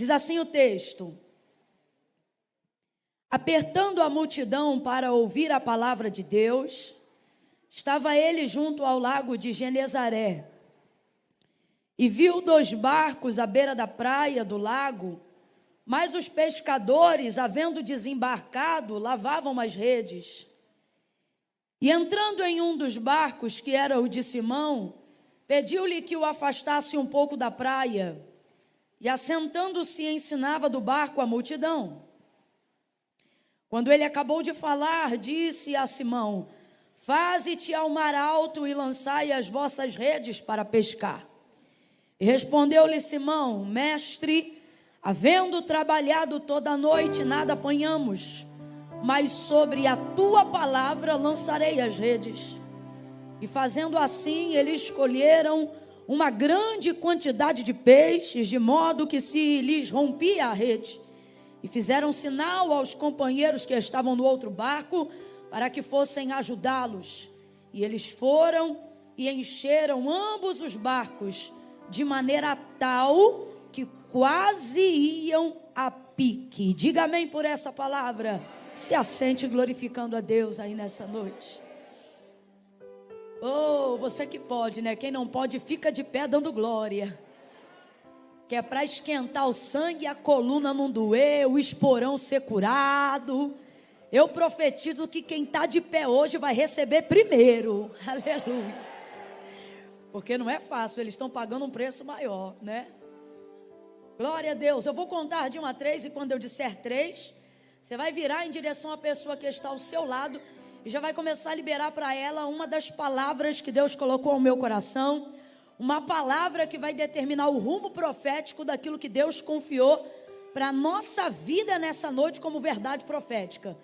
Diz assim o texto: apertando a multidão para ouvir a palavra de Deus, estava ele junto ao lago de Genezaré, e viu 2 barcos à beira da praia do lago, mas os pescadores, havendo desembarcado, lavavam as redes. E entrando em um dos barcos, que era o de Simão, pediu-lhe que o afastasse um pouco da praia, e assentando-se ensinava do barco a multidão. Quando ele acabou de falar, disse a Simão: faze-te ao mar alto e lançai as vossas redes para pescar. E respondeu-lhe Simão: mestre, havendo trabalhado toda a noite, nada apanhamos, mas sobre a tua palavra lançarei as redes. E fazendo assim, eles escolheram uma grande quantidade de peixes, de modo que se lhes rompia a rede. E fizeram sinal aos companheiros que estavam no outro barco, para que fossem ajudá-los. E eles foram e encheram ambos os barcos, de maneira tal que quase iam a pique. Diga amém por essa palavra. Se assente glorificando a Deus aí nessa noite. Oh, você que pode, né? Quem não pode, fica de pé dando glória. Que é para esquentar o sangue e a coluna não doer, o esporão ser curado. Eu profetizo que quem está de pé hoje vai receber primeiro. Aleluia. Porque não é fácil, eles estão pagando um preço maior, né? Glória a Deus. Eu vou contar de 1 a 3 e quando eu disser 3, você vai virar em direção à pessoa que está ao seu lado e já vai começar a liberar para ela uma das palavras que Deus colocou ao meu coração, uma palavra que vai determinar o rumo profético daquilo que Deus confiou para a nossa vida nessa noite como verdade profética.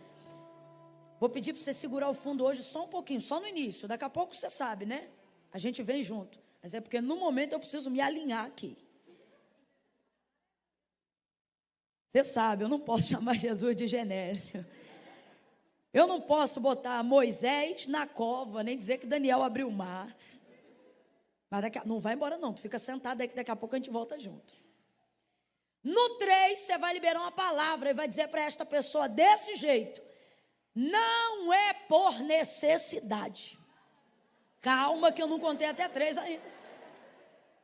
Vou pedir para você segurar o fundo hoje só um pouquinho, só no início. Daqui a pouco você sabe, né? A gente vem junto. Mas é porque no momento eu preciso me alinhar aqui. Você sabe, eu não posso chamar Jesus de Genésio. Eu não posso botar Moisés na cova, nem dizer que Daniel abriu o mar. Mas não vai embora não, tu fica sentado aí que daqui a pouco a gente volta junto. No 3, você vai liberar uma palavra e vai dizer para esta pessoa desse jeito: não é por necessidade. Calma que eu não contei até 3 ainda.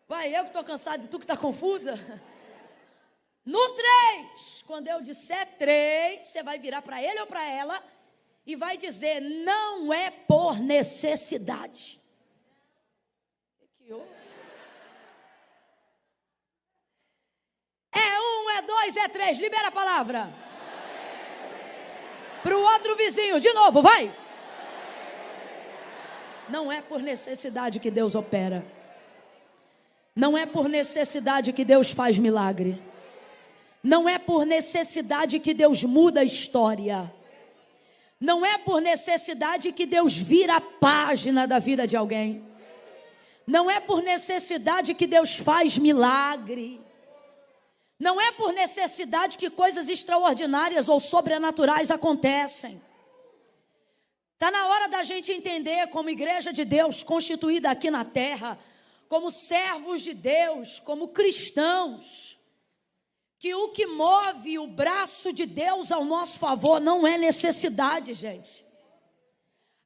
Vai, eu que estou cansado e tu que está confusa. No 3, quando eu disser 3, você vai virar para ele ou para ela e vai dizer: não é por necessidade. Que houve? É 1, é 2, é 3, libera a palavra. Para o outro vizinho, de novo, vai. Não é por necessidade que Deus opera. Não é por necessidade que Deus faz milagre. Não é por necessidade que Deus muda a história. Não é por necessidade que Deus vira a página da vida de alguém. Não é por necessidade que Deus faz milagre. Não é por necessidade que coisas extraordinárias ou sobrenaturais acontecem. Está na hora da gente entender, como igreja de Deus constituída aqui na terra, como servos de Deus, como cristãos, que o que move o braço de Deus ao nosso favor não é necessidade, gente.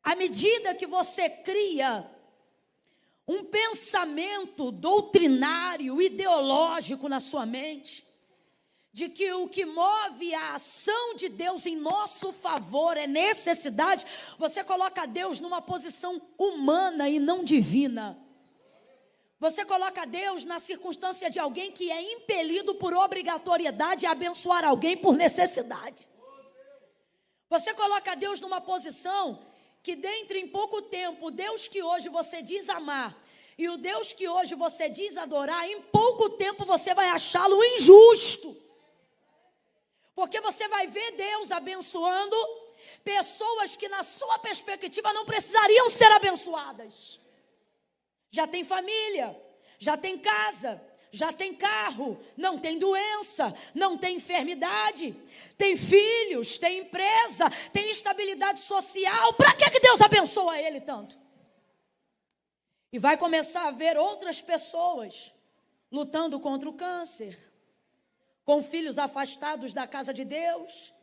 À medida que você cria um pensamento doutrinário, ideológico na sua mente, de que o que move a ação de Deus em nosso favor é necessidade, você coloca Deus numa posição humana e não divina. Você coloca Deus na circunstância de alguém que é impelido por obrigatoriedade a abençoar alguém por necessidade. Você coloca Deus numa posição que dentro em pouco tempo, o Deus que hoje você diz amar e o Deus que hoje você diz adorar, em pouco tempo você vai achá-lo injusto. Porque você vai ver Deus abençoando pessoas que na sua perspectiva não precisariam ser abençoadas. Já tem família, já tem casa, já tem carro, não tem doença, não tem enfermidade, tem filhos, tem empresa, tem estabilidade social. Para que Deus abençoa ele tanto? E vai começar a ver outras pessoas lutando contra o câncer, com filhos afastados da casa de Deus.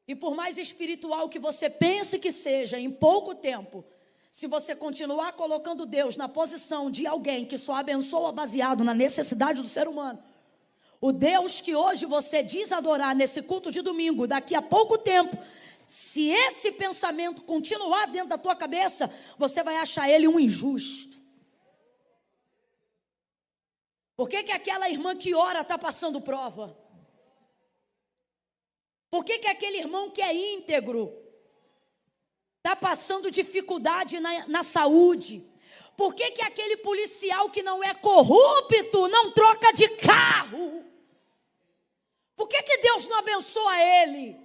E por mais espiritual que você pense que seja, em pouco tempo, se você continuar colocando Deus na posição de alguém que só abençoa baseado na necessidade do ser humano, o Deus que hoje você diz adorar nesse culto de domingo, daqui a pouco tempo, se esse pensamento continuar dentro da tua cabeça, você vai achar ele um injusto. Por que aquela irmã que ora está passando prova? Por que aquele irmão que é íntegro está passando dificuldade na saúde? Por que aquele policial que não é corrupto não troca de carro? Por que Deus não abençoa ele?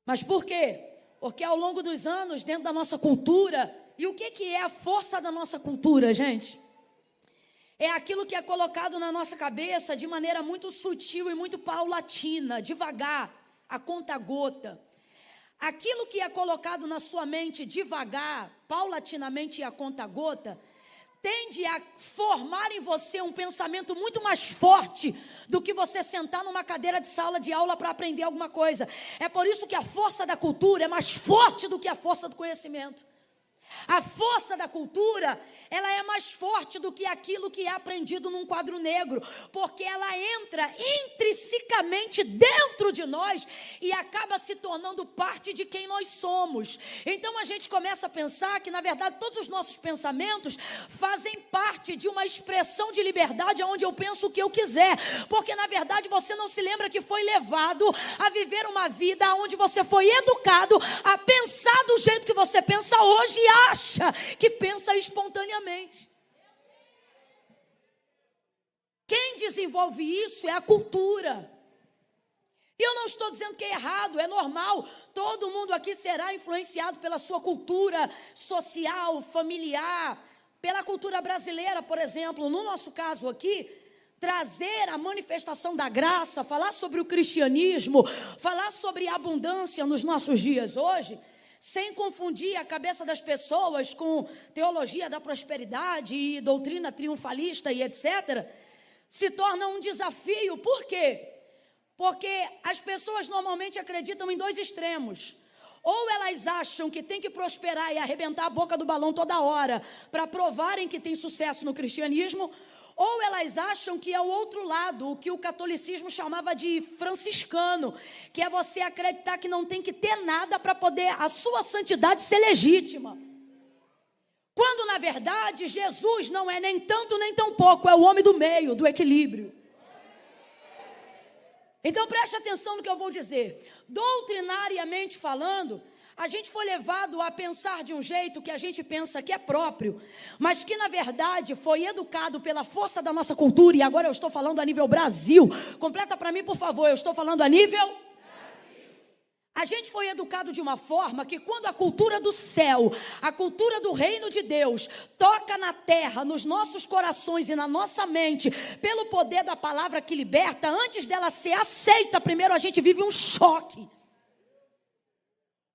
Mas por quê? Porque ao longo dos anos, dentro da nossa cultura, e o que é a força da nossa cultura, gente? É aquilo que é colocado na nossa cabeça de maneira muito sutil e muito paulatina, devagar, a conta-gota. Aquilo que é colocado na sua mente devagar, paulatinamente e a conta-gota, tende a formar em você um pensamento muito mais forte do que você sentar numa cadeira de sala de aula para aprender alguma coisa. É por isso que a força da cultura é mais forte do que a força do conhecimento. A força da cultura, ela é mais forte do que aquilo que é aprendido num quadro negro, porque ela entra intrinsecamente dentro de nós e acaba se tornando parte de quem nós somos. Então a gente começa a pensar que, na verdade, todos os nossos pensamentos fazem parte de uma expressão de liberdade onde eu penso o que eu quiser, porque na verdade você não se lembra que foi levado a viver uma vida onde você foi educado a pensar do jeito que você pensa hoje e acha que pensa espontaneamente. Quem desenvolve isso é a cultura. E eu não estou dizendo que é errado, é normal. Todo mundo aqui será influenciado pela sua cultura social, familiar, pela cultura brasileira, por exemplo. No nosso caso aqui, trazer a manifestação da graça, falar sobre o cristianismo, falar sobre a abundância nos nossos dias hoje, sem confundir a cabeça das pessoas com teologia da prosperidade e doutrina triunfalista e etc., se torna um desafio. Por quê? Porque as pessoas normalmente acreditam em dois extremos. Ou elas acham que tem que prosperar e arrebentar a boca do balão toda hora para provarem que tem sucesso no cristianismo, ou elas acham que é o outro lado, o que o catolicismo chamava de franciscano, que é você acreditar que não tem que ter nada para poder a sua santidade ser legítima. Quando, na verdade, Jesus não é nem tanto nem tão pouco, é o homem do meio, do equilíbrio. Então preste atenção no que eu vou dizer. Doutrinariamente falando, a gente foi levado a pensar de um jeito que a gente pensa que é próprio, mas que na verdade foi educado pela força da nossa cultura. E agora eu estou falando a nível Brasil. Completa para mim, por favor. Eu estou falando a nível Brasil. A gente foi educado de uma forma que quando a cultura do céu, a cultura do reino de Deus toca na terra, nos nossos corações e na nossa mente, pelo poder da palavra que liberta, antes dela ser aceita, primeiro a gente vive um choque.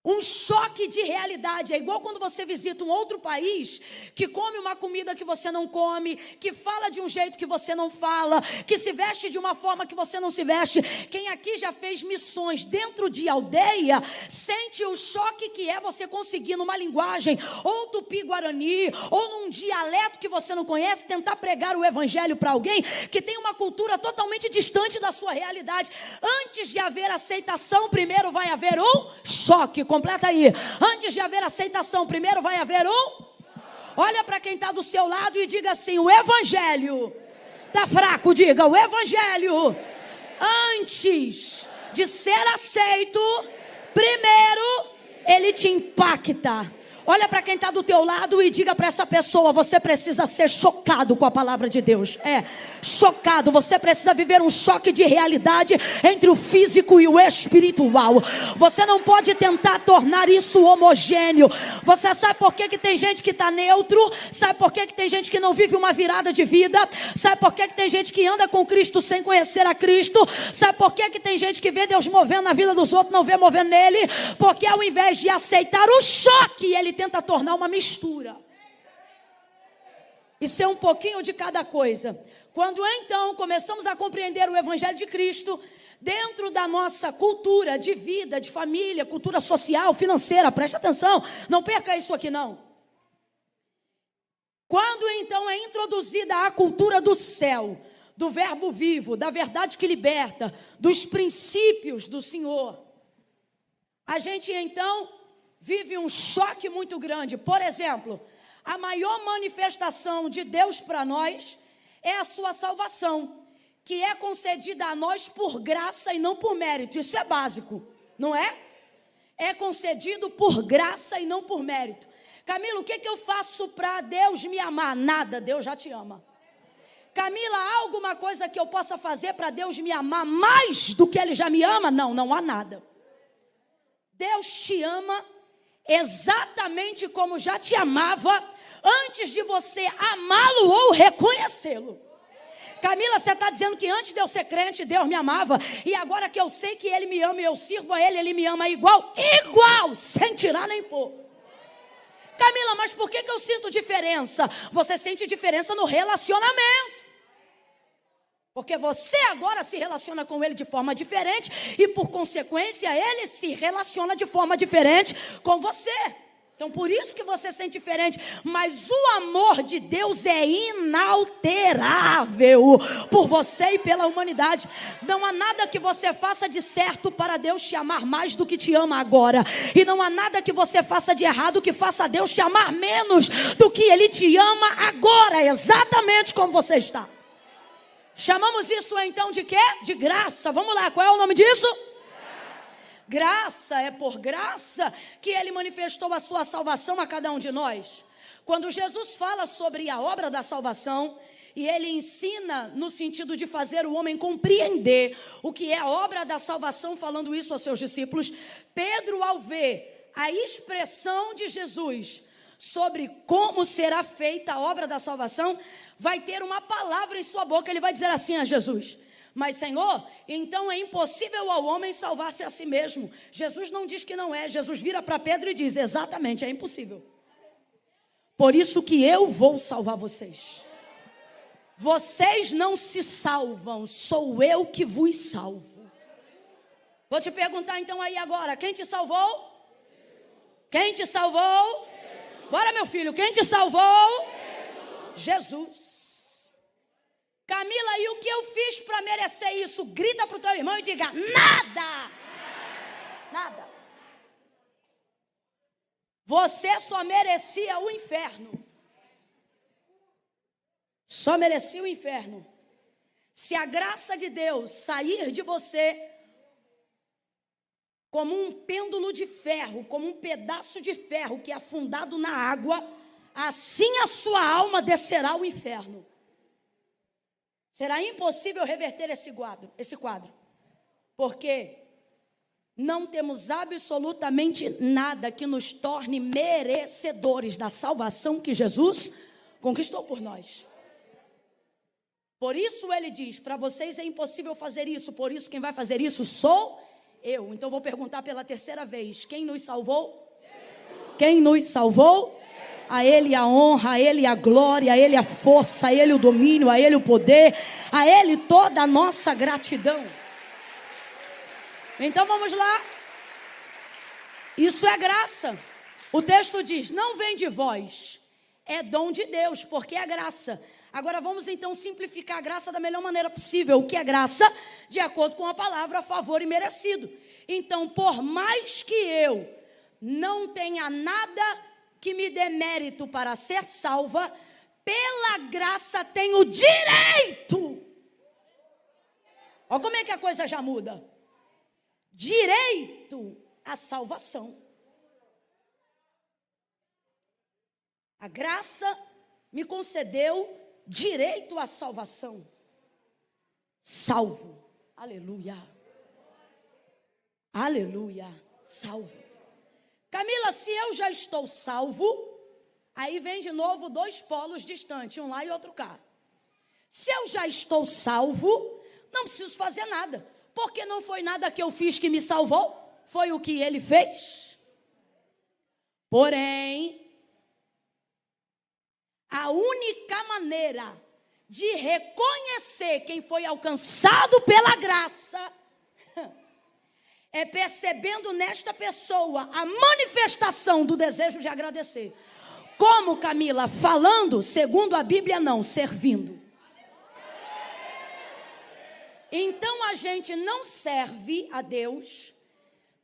Um choque de realidade. É igual quando você visita um outro país, que come uma comida que você não come, que fala de um jeito que você não fala, que se veste de uma forma que você não se veste. Quem aqui já fez missões dentro de aldeia, sente o choque que é você conseguir numa linguagem, ou tupi-guarani, ou num dialeto que você não conhece, tentar pregar o evangelho para alguém que tem uma cultura totalmente distante da sua realidade. Antes de haver aceitação, primeiro vai haver um choque. Completa aí. Antes de haver aceitação, primeiro vai haver um. Olha para quem está do seu lado e diga assim: o evangelho está fraco. Diga: o evangelho, antes de ser aceito, primeiro ele te impacta. Olha para quem está do teu lado e diga para essa pessoa: você precisa ser chocado com a palavra de Deus. Chocado. Você precisa viver um choque de realidade entre o físico e o espiritual. Você não pode tentar tornar isso homogêneo. Você sabe por que tem gente que está neutro? Sabe por que tem gente que não vive uma virada de vida? Sabe por que tem gente que anda com Cristo sem conhecer a Cristo? Sabe por que tem gente que vê Deus movendo na vida dos outros, não vê movendo nele? Porque ao invés de aceitar o choque, ele tenta tornar uma mistura. e ser um pouquinho de cada coisa. Quando então começamos a compreender o Evangelho de Cristo, dentro da nossa cultura de vida, de família, cultura social, financeira, presta atenção, não perca isso aqui não. Quando então é introduzida a cultura do céu, do verbo vivo, da verdade que liberta, dos princípios do Senhor, a gente então vive um choque muito grande. Por exemplo, a maior manifestação de Deus para nós é a sua salvação, que é concedida a nós por graça e não por mérito. Isso é básico, não é? É concedido por graça e não por mérito. Camila, o que eu faço para Deus me amar? Nada, Deus já te ama. Camila, há alguma coisa que eu possa fazer para Deus me amar mais do que Ele já me ama? Não, não há nada. Deus te ama exatamente como já te amava antes de você amá-lo ou reconhecê-lo. Camila, você está dizendo que antes de eu ser crente, Deus me amava, e agora que eu sei que Ele me ama e eu sirvo a Ele, Ele me ama igual, sem tirar nem pôr. Camila, mas por que eu sinto diferença? Você sente diferença no relacionamento. Porque você agora se relaciona com Ele de forma diferente e, por consequência, Ele se relaciona de forma diferente com você. Então, por isso que você sente diferente. Mas o amor de Deus é inalterável por você e pela humanidade. Não há nada que você faça de certo para Deus te amar mais do que te ama agora. E não há nada que você faça de errado que faça Deus te amar menos do que Ele te ama agora, exatamente como você está. Chamamos isso então de quê? De graça. Vamos lá, qual é o nome disso? Graça, é por graça que Ele manifestou a sua salvação a cada um de nós. Quando Jesus fala sobre a obra da salvação, e Ele ensina no sentido de fazer o homem compreender o que é a obra da salvação, falando isso aos seus discípulos, Pedro, ao ver a expressão de Jesus sobre como será feita a obra da salvação, vai ter uma palavra em sua boca. Ele vai dizer assim a Jesus: mas Senhor, então é impossível ao homem salvar-se a si mesmo. Jesus não diz que não é. Jesus vira para Pedro e diz: exatamente, é impossível. Por isso que eu vou salvar vocês. Vocês não se salvam, sou eu que vos salvo. Vou te perguntar então aí agora: quem te salvou? Quem te salvou? Bora, meu filho, quem te salvou? Jesus. Camila, e o que eu fiz para merecer isso? Grita para o teu irmão e diga: nada. Nada. Você só merecia o inferno. Só merecia o inferno. Se a graça de Deus sair de você como um pêndulo de ferro, como um pedaço de ferro que é afundado na água, assim a sua alma descerá ao inferno. Será impossível reverter esse quadro, porque não temos absolutamente nada que nos torne merecedores da salvação que Jesus conquistou por nós. Por isso Ele diz: para vocês é impossível fazer isso, por isso quem vai fazer isso sou eu. Então vou perguntar pela terceira vez: quem nos salvou? Quem nos salvou? A Ele a honra, a Ele a glória, a Ele a força, a Ele o domínio, a Ele o poder, a Ele toda a nossa gratidão. Então vamos lá. Isso é graça. O texto diz: não vem de vós, é dom de Deus, porque é graça. Agora vamos então simplificar a graça da melhor maneira possível. O que é graça? De acordo com a palavra, favor e merecido. Então, por mais que eu não tenha nada que me dê mérito para ser salva, pela graça tenho direito. Olha como é que a coisa já muda. Direito à salvação. A graça me concedeu direito à salvação. Salvo. Aleluia. Aleluia. Salvo. Camila, se eu já estou salvo, aí vem de novo dois polos distantes, um lá e outro cá. Se eu já estou salvo, não preciso fazer nada, porque não foi nada que eu fiz que me salvou, foi o que Ele fez. Porém, A única maneira de reconhecer quem foi alcançado pela graça é percebendo nesta pessoa a manifestação do desejo de agradecer. Como, Camila? Falando, segundo a Bíblia, não, servindo. Então a gente não serve a Deus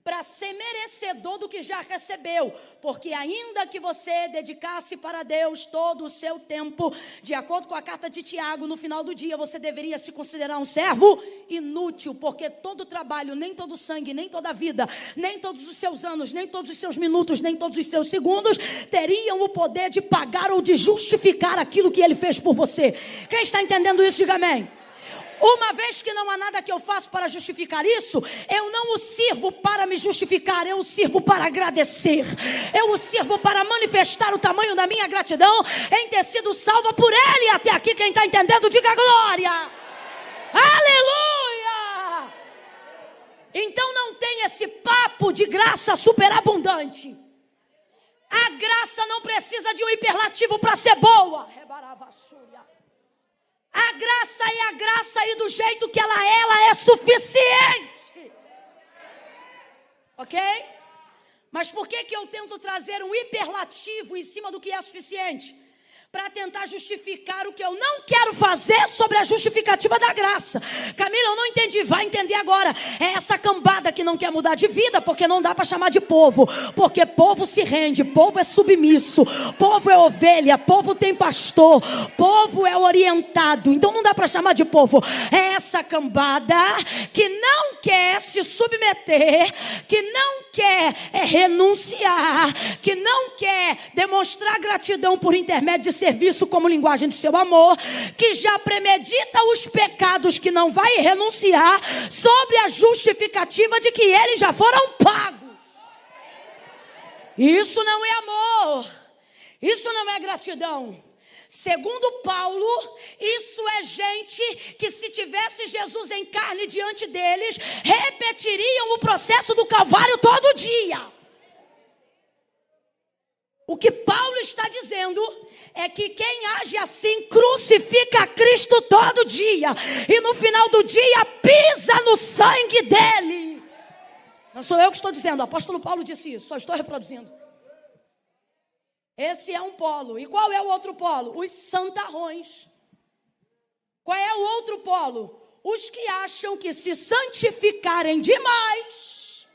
para ser merecedor do que já recebeu, porque ainda que você dedicasse para Deus todo o seu tempo, de acordo com a carta de Tiago, no final do dia você deveria se considerar um servo inútil, porque todo trabalho, nem todo sangue, nem toda vida, nem todos os seus anos, nem todos os seus minutos, nem todos os seus segundos, teriam o poder de pagar ou de justificar aquilo que Ele fez por você. Quem está entendendo isso, diga amém. Uma vez que não há nada que eu faço para justificar isso, eu não o sirvo para me justificar, eu o sirvo para agradecer. Eu o sirvo para manifestar o tamanho da minha gratidão em ter sido salva por Ele. Até aqui, quem está entendendo, diga glória. Aleluia! Então não tem esse papo de graça superabundante. A graça não precisa de um hiperlativo para ser boa. A graça é a graça e do jeito que ela é suficiente. Ok? Mas por que eu tento trazer um hiperlativo em cima do que é suficiente? Para tentar justificar o que eu não quero fazer sobre a justificativa da graça. Camila, eu não entendi, vai entender agora. É essa cambada que não quer mudar de vida, porque não dá para chamar de povo. Porque povo se rende, povo é submisso, povo é ovelha, povo tem pastor, povo é orientado. Então não dá para chamar de povo. É essa cambada que não quer se submeter, que não quer renunciar, que não quer demonstrar gratidão por intermédio de serviço como linguagem do seu amor, que já premedita os pecados que não vai renunciar sobre a justificativa de que eles já foram pagos. Isso não é amor, isso não é gratidão. Segundo Paulo, isso é gente que, se tivesse Jesus em carne diante deles, repetiriam o processo do Calvário todo dia. O que Paulo está dizendo é que quem age assim crucifica a Cristo todo dia e no final do dia pisa no sangue dele. Não sou eu que estou dizendo, o apóstolo Paulo disse isso, só estou reproduzindo. Esse é um polo. E qual é o outro polo? Os santarrões. Qual é o outro polo? Os que acham que, se santificarem demais,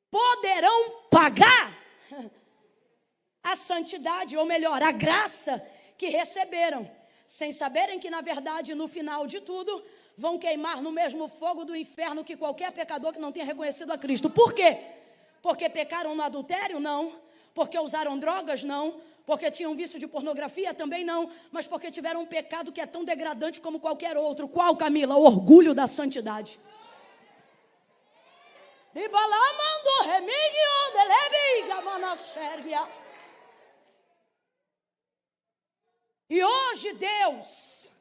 poderão pagar a santidade, ou melhor, a graça que receberam, sem saberem que, na verdade, no final de tudo, vão queimar no mesmo fogo do inferno que qualquer pecador que não tenha reconhecido a Cristo. Por quê? Porque pecaram no adultério? Não. Porque usaram drogas? Não. Porque tinham vício de pornografia? Também não. Mas porque tiveram um pecado que é tão degradante como qualquer outro. Qual, Camila? O orgulho da santidade. E hoje Deus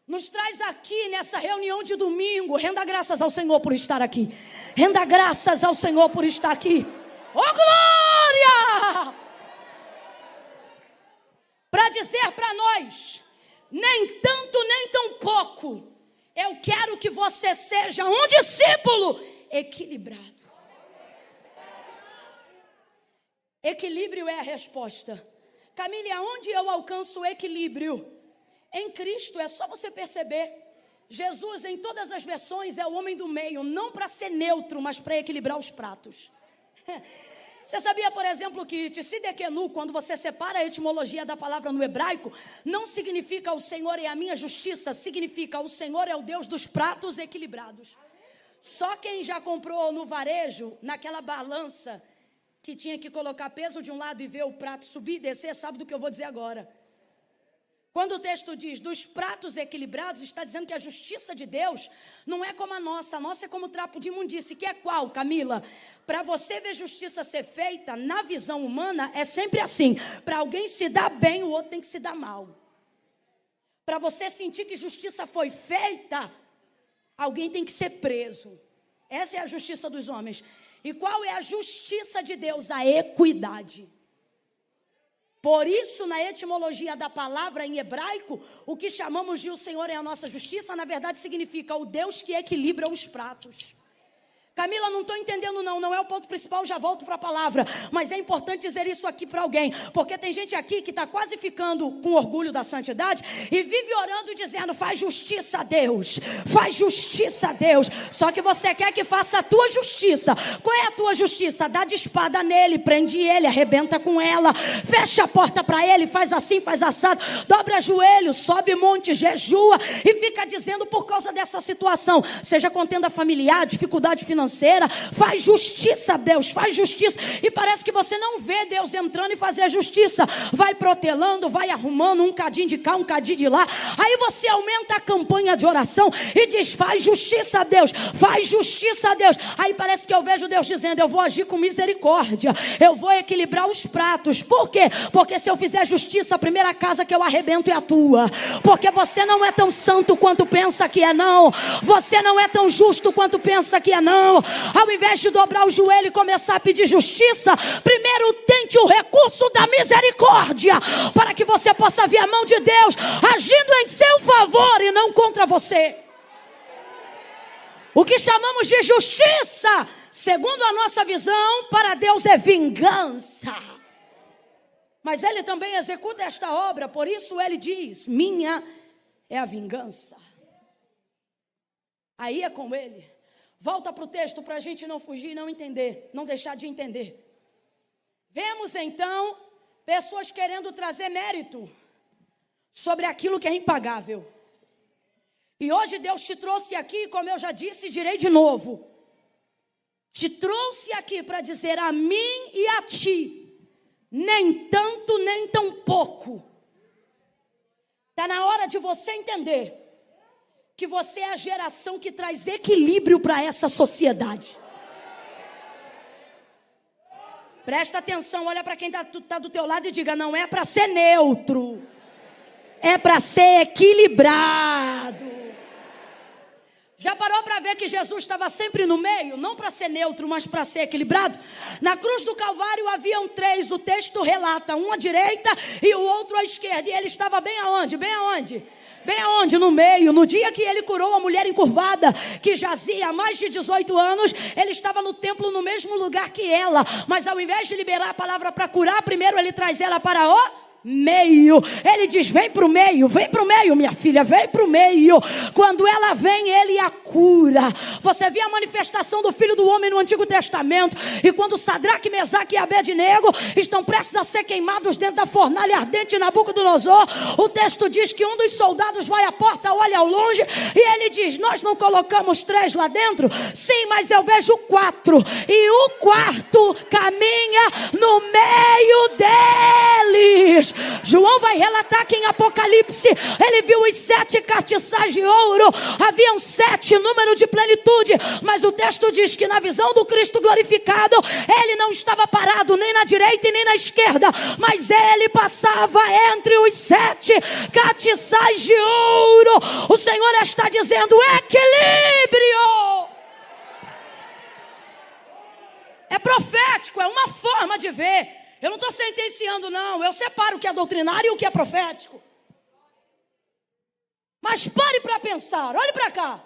nos traz aqui nessa reunião de domingo. Renda graças ao Senhor por estar aqui. Renda graças ao Senhor por estar aqui. Oh, glória! Para dizer para nós, nem tanto nem tão pouco, eu quero que você seja um discípulo equilibrado. Equilíbrio é a resposta. Camila, aonde eu alcanço o equilíbrio? Em Cristo, é só você perceber. Jesus, em todas as versões, é o homem do meio, não para ser neutro, mas para equilibrar os pratos. Você sabia, por exemplo, que Tsidekenu, quando você separa a etimologia da palavra no hebraico, não significa o Senhor é a minha justiça, significa o Senhor é o Deus dos pratos equilibrados. Só quem já comprou no varejo, naquela balança que tinha que colocar peso de um lado e ver o prato subir e descer, sabe do que eu vou dizer agora. Quando o texto diz dos pratos equilibrados, está dizendo que a justiça de Deus não é como a nossa é como trapo de imundície, que é qual, Camila? Para você ver justiça ser feita, na visão humana, é sempre assim. Para alguém se dar bem, o outro tem que se dar mal. Para você sentir que justiça foi feita, alguém tem que ser preso. Essa é a justiça dos homens. E qual é a justiça de Deus? A equidade. Por isso, na etimologia da palavra em hebraico, o que chamamos de o Senhor é a nossa justiça, na verdade significa o Deus que equilibra os pratos. Camila, não estou entendendo não é o ponto principal, já volto para a palavra. Mas é importante dizer isso aqui para alguém, porque tem gente aqui que está quase ficando com orgulho da santidade e vive orando e dizendo, faz justiça a Deus, faz justiça a Deus. Só que você quer que faça a tua justiça. Qual é a tua justiça? Dá de espada nele, prende ele, arrebenta com ela, fecha a porta para ele, faz assim, faz assado, dobra joelho, sobe monte, jejua e fica dizendo por causa dessa situação, seja contenda familiar, dificuldade financeira, faz justiça a Deus, faz justiça, e parece que você não vê Deus entrando e fazer a justiça, vai protelando, vai arrumando um cadinho de cá, um cadinho de lá, aí você aumenta a campanha de oração e diz, faz justiça a Deus, faz justiça a Deus, aí parece que eu vejo Deus dizendo, eu vou agir com misericórdia, eu vou equilibrar os pratos. Por quê? Porque se eu fizer justiça, a primeira casa que eu arrebento é a tua, porque você não é tão santo quanto pensa que é não, você não é tão justo quanto pensa que é não. Ao invés de dobrar o joelho e começar a pedir justiça, primeiro tente o recurso da misericórdia, para que você possa ver a mão de Deus agindo em seu favor e não contra você. O que chamamos de justiça, segundo a nossa visão, para Deus é vingança. Mas Ele também executa esta obra, por isso Ele diz, minha é a vingança. Aí é com Ele. Volta para o texto para a gente não fugir e não entender, não deixar de entender. Vemos então pessoas querendo trazer mérito sobre aquilo que é impagável. E hoje Deus te trouxe aqui, como eu já disse e direi de novo, te trouxe aqui para dizer a mim e a ti, nem tanto nem tão pouco. Está na hora de você entender que você é a geração que traz equilíbrio para essa sociedade. Presta atenção, olha para quem está do teu lado e diga, não é para ser neutro, é para ser equilibrado. Já parou para ver que Jesus estava sempre no meio? Não para ser neutro, mas para ser equilibrado? Na cruz do Calvário haviam 3, o texto relata, um à direita e o outro à esquerda. E ele estava bem aonde? Bem aonde? Bem aonde? No meio. No dia que ele curou a mulher encurvada, que jazia há mais de 18 anos, ele estava no templo no mesmo lugar que ela. Mas ao invés de liberar a palavra para curar, primeiro ele traz ela para o meio. Ele diz, vem para o meio, minha filha, vem para o meio. Quando ela vem, ele a cura. Você vê a manifestação do Filho do Homem no Antigo Testamento, e quando Sadraque, Mesaque e Abednego estão prestes a ser queimados dentro da fornalha ardente de Nabucodonosor, o texto diz que um dos soldados vai à porta, olha ao longe, e ele diz, nós não colocamos 3 lá dentro? Sim, mas eu vejo 4, e o 4 caminha no meio deles. João vai relatar que em Apocalipse ele viu os 7 castiçais de ouro, haviam 7, número de plenitude, mas o texto diz que na visão do Cristo glorificado, ele não estava parado nem na direita e nem na esquerda, mas ele passava entre os 7 castiçais de ouro. O Senhor está dizendo, equilíbrio. É profético, é uma forma de ver. Eu não estou sentenciando, não. Eu separo o que é doutrinário e o que é profético. Mas pare para pensar. Olhe para cá.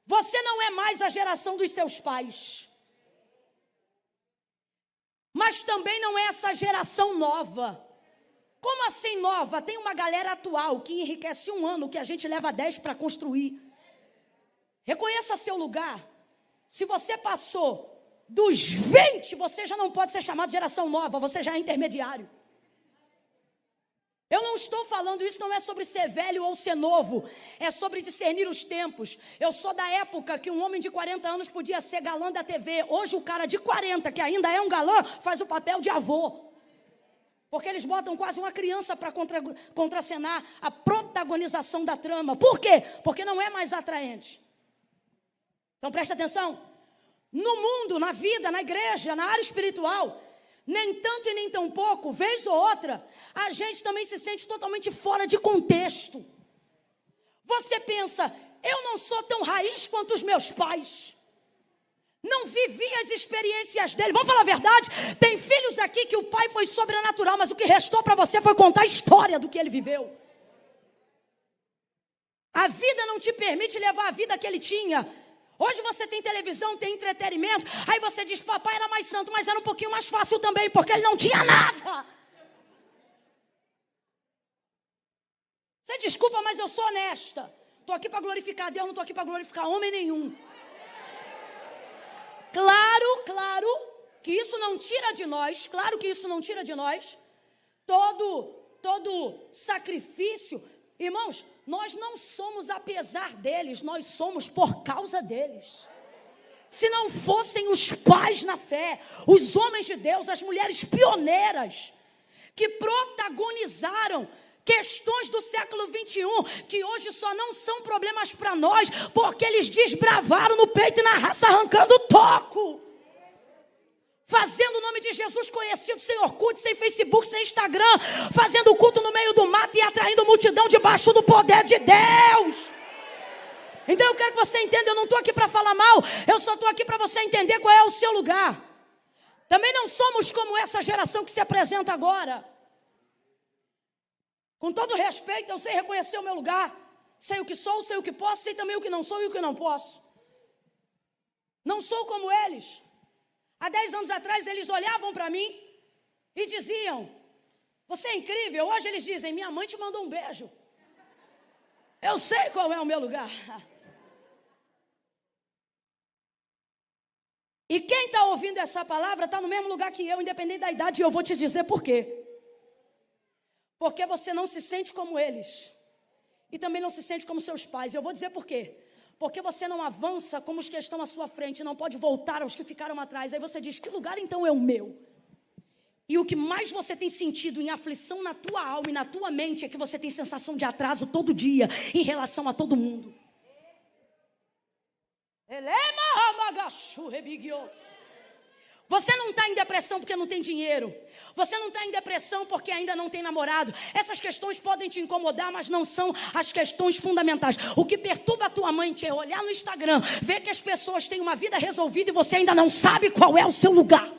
Você não é mais a geração dos seus pais. Mas também não é essa geração nova. Como assim nova? Tem uma galera atual que enriquece 1 ano, que a gente leva 10 para construir. Reconheça seu lugar. Se você passou dos 20, você já não pode ser chamado de geração nova, você já é intermediário. Eu não estou falando, isso não é sobre ser velho ou ser novo, é sobre discernir os tempos. Eu sou da época que um homem de 40 anos podia ser galã da TV. Hoje o cara de 40, que ainda é um galã, faz o papel de avô. Porque eles botam quase uma criança para contracenar a protagonização da trama. Por quê? Porque não é mais atraente. Então presta atenção. No mundo, na vida, na igreja, na área espiritual, nem tanto e nem tão pouco, vez ou outra, a gente também se sente totalmente fora de contexto. Você pensa, eu não sou tão raiz quanto os meus pais. não vivia as experiências dele. Vamos falar a verdade? Tem filhos aqui que o pai foi sobrenatural, mas o que restou para você foi contar a história do que ele viveu. A vida não te permite levar a vida que ele tinha. Hoje você tem televisão, tem entretenimento. Aí você diz, papai era mais santo, mas era um pouquinho mais fácil também, porque ele não tinha nada. Você desculpa, mas eu sou honesta. Estou aqui para glorificar Deus, não estou aqui para glorificar homem nenhum. Claro que isso não tira de nós, todo sacrifício. Irmãos, nós não somos apesar deles, nós somos por causa deles. Se não fossem os pais na fé, os homens de Deus, as mulheres pioneiras, que protagonizaram questões do século 21, que hoje só não são problemas para nós, porque eles desbravaram no peito e na raça, arrancando o toco. Fazendo o nome de Jesus conhecido, sem Orkut, sem Facebook, sem Instagram, fazendo culto no meio do mato e atraindo multidão debaixo do poder de Deus. Então eu quero que você entenda, eu não estou aqui para falar mal, eu só estou aqui para você entender qual é o seu lugar. Também não somos como essa geração que se apresenta agora. Com todo respeito, eu sei reconhecer o meu lugar, sei o que sou, sei o que posso, sei também o que não sou e o que não posso. Não sou como eles. Há 10 anos atrás, eles olhavam para mim e diziam, você é incrível. Hoje eles dizem, minha mãe te mandou um beijo. Eu sei qual é o meu lugar. E quem está ouvindo essa palavra está no mesmo lugar que eu, independente da idade, e eu vou te dizer por quê. Porque você não se sente como eles. E também não se sente como seus pais. Eu vou dizer por quê. Porque você não avança como os que estão à sua frente, não pode voltar aos que ficaram atrás. Aí você diz, que lugar então é o meu? E o que mais você tem sentido em aflição na tua alma e na tua mente é que você tem sensação de atraso todo dia em relação a todo mundo. Você não está em depressão porque não tem dinheiro. Você não está em depressão porque ainda não tem namorado. Essas questões podem te incomodar, mas não são as questões fundamentais. O que perturba a tua mente é olhar no Instagram, ver que as pessoas têm uma vida resolvida e você ainda não sabe qual é o seu lugar.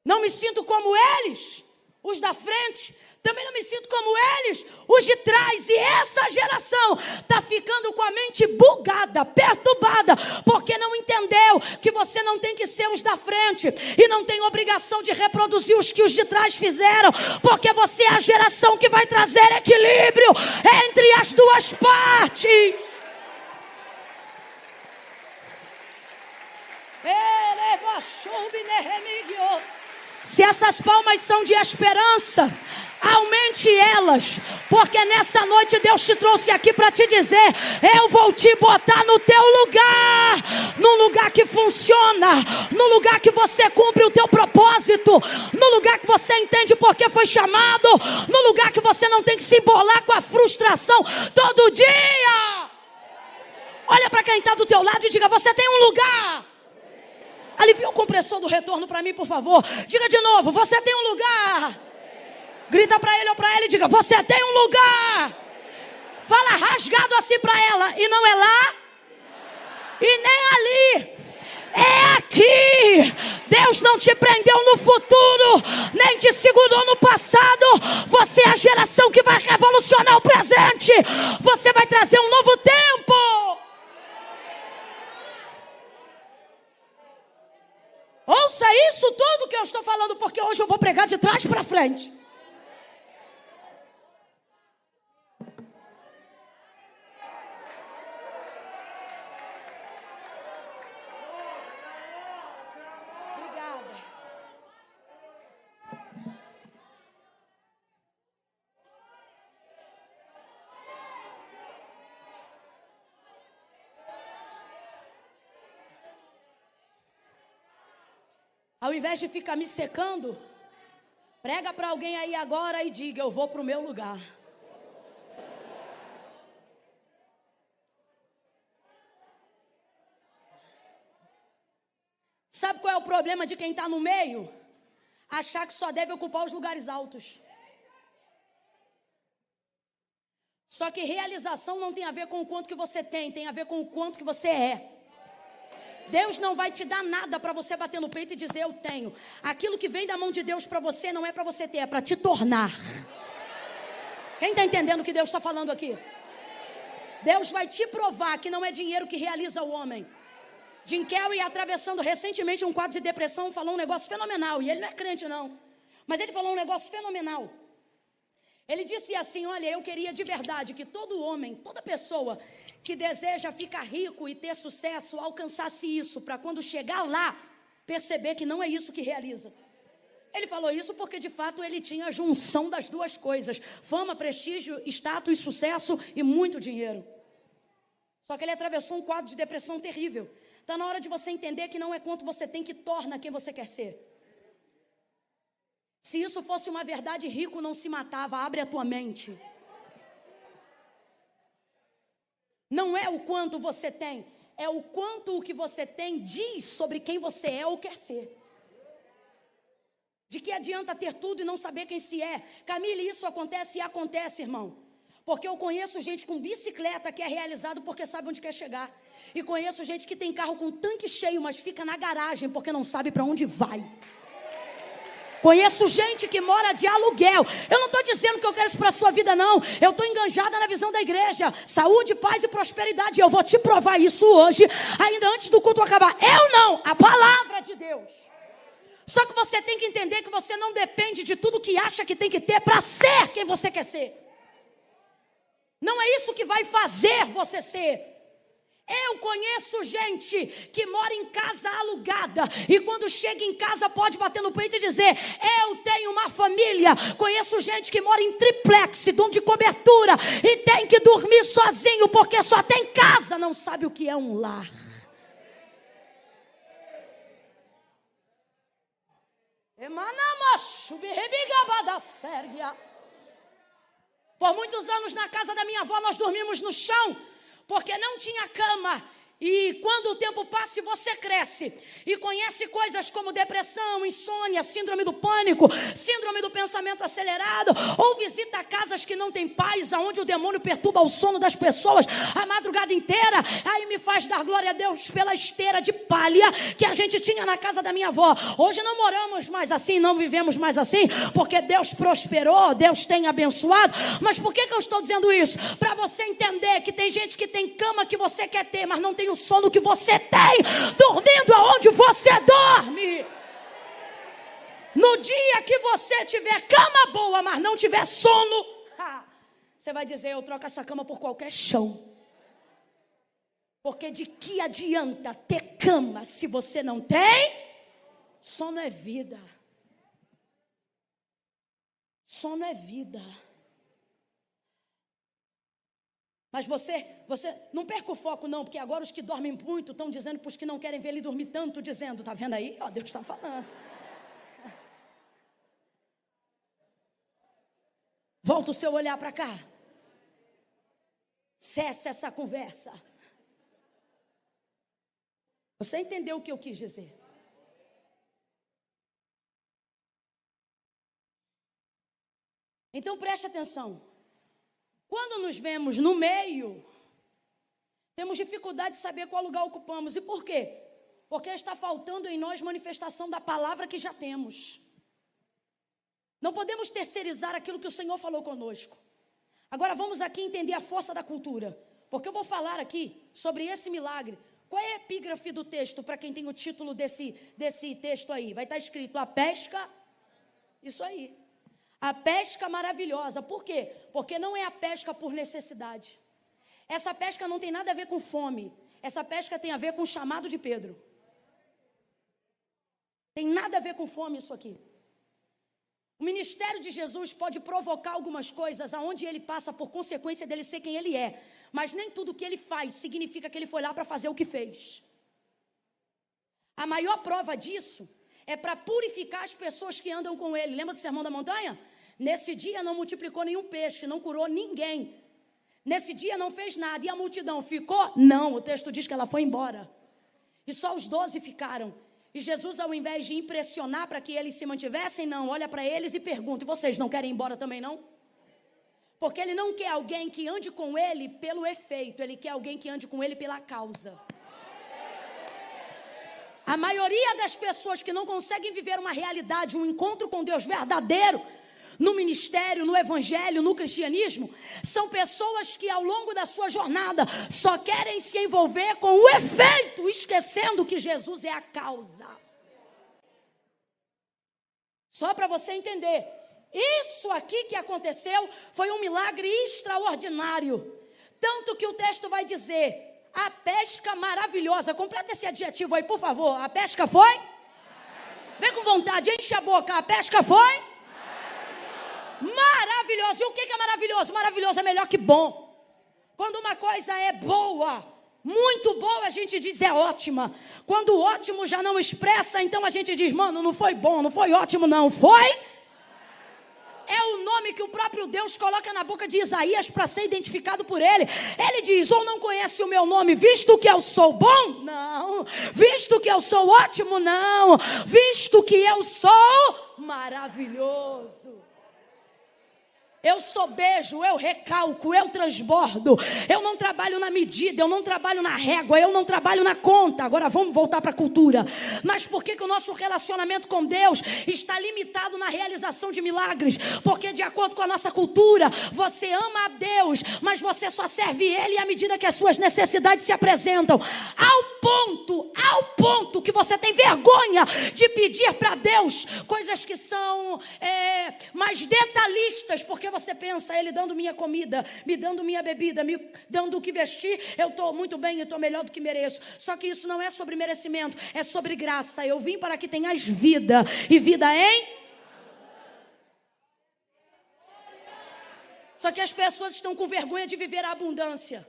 Não me sinto como eles, os da frente. Também não me sinto como eles, os de trás. E essa geração está ficando com a mente bugada, perturbada, porque não entendeu que você não tem que ser os da frente e não tem obrigação de reproduzir os que os de trás fizeram, porque você é a geração que vai trazer equilíbrio entre as duas partes. Se essas palmas são de esperança, aumente elas, porque nessa noite Deus te trouxe aqui para te dizer, eu vou te botar no teu lugar, no lugar que funciona, no lugar que você cumpre o teu propósito, no lugar que você entende porque foi chamado, no lugar que você não tem que se embolar com a frustração todo dia. Olha para quem está do teu lado e diga, você tem um lugar. Alivia o compressor do retorno para mim, por favor. Diga de novo, você tem um lugar. Grita para ele ou para ela e diga, você tem um lugar. Fala rasgado assim para ela. E não é lá, e nem ali. É aqui. Deus não te prendeu no futuro, nem te segurou no passado. Você é a geração que vai revolucionar o presente. Você vai trazer um novo tempo. Ouça isso tudo que eu estou falando, porque hoje eu vou pregar de trás para frente. Obrigada. Ao invés de ficar me secando, prega para alguém aí agora e diga, eu vou para o meu lugar. Sabe qual é o problema de quem está no meio? Achar que só deve ocupar os lugares altos. Só que realização não tem a ver com o quanto que você tem a ver com o quanto que você é. Deus não vai te dar nada para você bater no peito e dizer eu tenho. Aquilo que vem da mão de Deus para você não é para você ter, é para te tornar. Quem está entendendo o que Deus está falando aqui? Deus vai te provar que não é dinheiro que realiza o homem. Jim Carrey, atravessando recentemente um quadro de depressão, falou um negócio fenomenal. E ele não é crente não, mas ele falou um negócio fenomenal. Ele disse assim, olha, eu queria de verdade que todo homem, toda pessoa que deseja ficar rico e ter sucesso, alcançasse isso, para quando chegar lá, perceber que não é isso que realiza. Ele falou isso porque de fato ele tinha a junção das duas coisas: fama, prestígio, status, sucesso e muito dinheiro. Só que ele atravessou um quadro de depressão terrível. Está na hora de você entender que não é quanto você tem que torna quem você quer ser. Se isso fosse uma verdade, rico não se matava. Abre a tua mente. Não é o quanto você tem, é o quanto o que você tem diz sobre quem você é ou quer ser. De que adianta ter tudo e não saber quem se é? Camille, isso acontece e acontece, irmão. Porque eu conheço gente com bicicleta que é realizado porque sabe onde quer chegar. E conheço gente que tem carro com tanque cheio, mas fica na garagem porque não sabe para onde vai. Conheço gente que mora de aluguel. Eu não estou dizendo que eu quero isso para a sua vida, não. Eu estou enganjada na visão da igreja. Saúde, paz e prosperidade. Eu vou te provar isso hoje, ainda antes do culto acabar. Eu não, a palavra de Deus. Só que você tem que entender que você não depende de tudo que acha que tem que ter para ser quem você quer ser. Não é isso que vai fazer você ser. Eu conheço gente que mora em casa alugada e quando chega em casa pode bater no peito e dizer, eu tenho uma família. Conheço gente que mora em triplex, dono de cobertura, e tem que dormir sozinho porque só tem casa, não sabe o que é um lar. Por muitos anos na casa da minha avó nós dormimos no chão, porque não tinha cama. E quando o tempo passa e você cresce e conhece coisas como depressão, insônia, síndrome do pânico, síndrome do pensamento acelerado, ou visita casas que não tem paz, aonde o demônio perturba o sono das pessoas a madrugada inteira, aí me faz dar glória a Deus pela esteira de palha que a gente tinha na casa da minha avó. Hoje não moramos mais assim, não vivemos mais assim, porque Deus prosperou, Deus tem abençoado. Mas por que eu estou dizendo isso? Para você entender que tem gente que tem cama que você quer ter, mas não tem o sono que você tem, dormindo aonde você dorme. No dia que você tiver cama boa, mas não tiver sono, você vai dizer, eu troco essa cama por qualquer chão. Porque de que adianta ter cama se você não tem? Sono é vida. Sono é vida. Mas você não perca o foco não, porque agora os que dormem muito estão dizendo para os que não querem ver ele dormir tanto, dizendo, tá vendo aí? Ó, Deus está falando. Volta o seu olhar para cá. Cessa essa conversa. Você entendeu o que eu quis dizer? Então preste atenção. Quando nos vemos no meio, temos dificuldade de saber qual lugar ocupamos. E por quê? Porque está faltando em nós manifestação da palavra que já temos. Não podemos terceirizar aquilo que o Senhor falou conosco. Agora vamos aqui entender a força da cultura. Porque eu vou falar aqui sobre esse milagre. Qual é a epígrafe do texto, para quem tem o título desse texto aí? Vai estar escrito, a pesca, isso aí. A pesca maravilhosa. Por quê? Porque não é a pesca por necessidade. Essa pesca não tem nada a ver com fome. Essa pesca tem a ver com o chamado de Pedro. Tem nada a ver com fome isso aqui. O ministério de Jesus pode provocar algumas coisas aonde ele passa por consequência dele ser quem ele é. Mas nem tudo que ele faz significa que ele foi lá para fazer o que fez. A maior prova disso é para purificar as pessoas que andam com ele. Lembra do Sermão da Montanha? Nesse dia não multiplicou nenhum peixe, não curou ninguém. Nesse dia não fez nada. E a multidão ficou? Não, o texto diz que ela foi embora. E só os 12 ficaram. E Jesus, ao invés de impressionar para que eles se mantivessem, não, olha para eles e pergunta, e vocês não querem ir embora também não? Porque ele não quer alguém que ande com ele pelo efeito, ele quer alguém que ande com ele pela causa. A maioria das pessoas que não conseguem viver uma realidade, um encontro com Deus verdadeiro, no ministério, no evangelho, no cristianismo, são pessoas que ao longo da sua jornada só querem se envolver com o efeito, esquecendo que Jesus é a causa. Só para você entender, isso aqui que aconteceu foi um milagre extraordinário. Tanto que o texto vai dizer, a pesca maravilhosa. Completa esse adjetivo aí, por favor. A pesca foi? Vem com vontade, enche a boca. A pesca foi? Maravilhoso. E o que é maravilhoso? Maravilhoso é melhor que bom. Quando uma coisa é boa, muito boa, a gente diz é ótima. Quando o ótimo já não expressa, então a gente diz, mano, não foi bom, não foi ótimo não, foi? É o nome que o próprio Deus coloca na boca de Isaías para ser identificado por ele. Ele diz, ou não conhece o meu nome, visto que eu sou bom? Não. Visto que eu sou ótimo? Não. Visto que eu sou maravilhoso. Eu sobejo, eu recalco, eu transbordo. Eu não trabalho na medida, eu não trabalho na régua, eu não trabalho na conta. Agora vamos voltar para a cultura. Mas por que o nosso relacionamento com Deus está limitado na realização de milagres? Porque de acordo com a nossa cultura, você ama a Deus, mas você só serve Ele à medida que as suas necessidades se apresentam. Ao ponto que você tem vergonha de pedir para Deus coisas que são mais detalhistas, porque você pensa, Ele dando minha comida, me dando minha bebida, me dando o que vestir, eu estou muito bem, eu estou melhor do que mereço. Só que isso não é sobre merecimento, é sobre graça. Eu vim para que tenhas vida, e vida em... Só que as pessoas estão com vergonha de viver a abundância.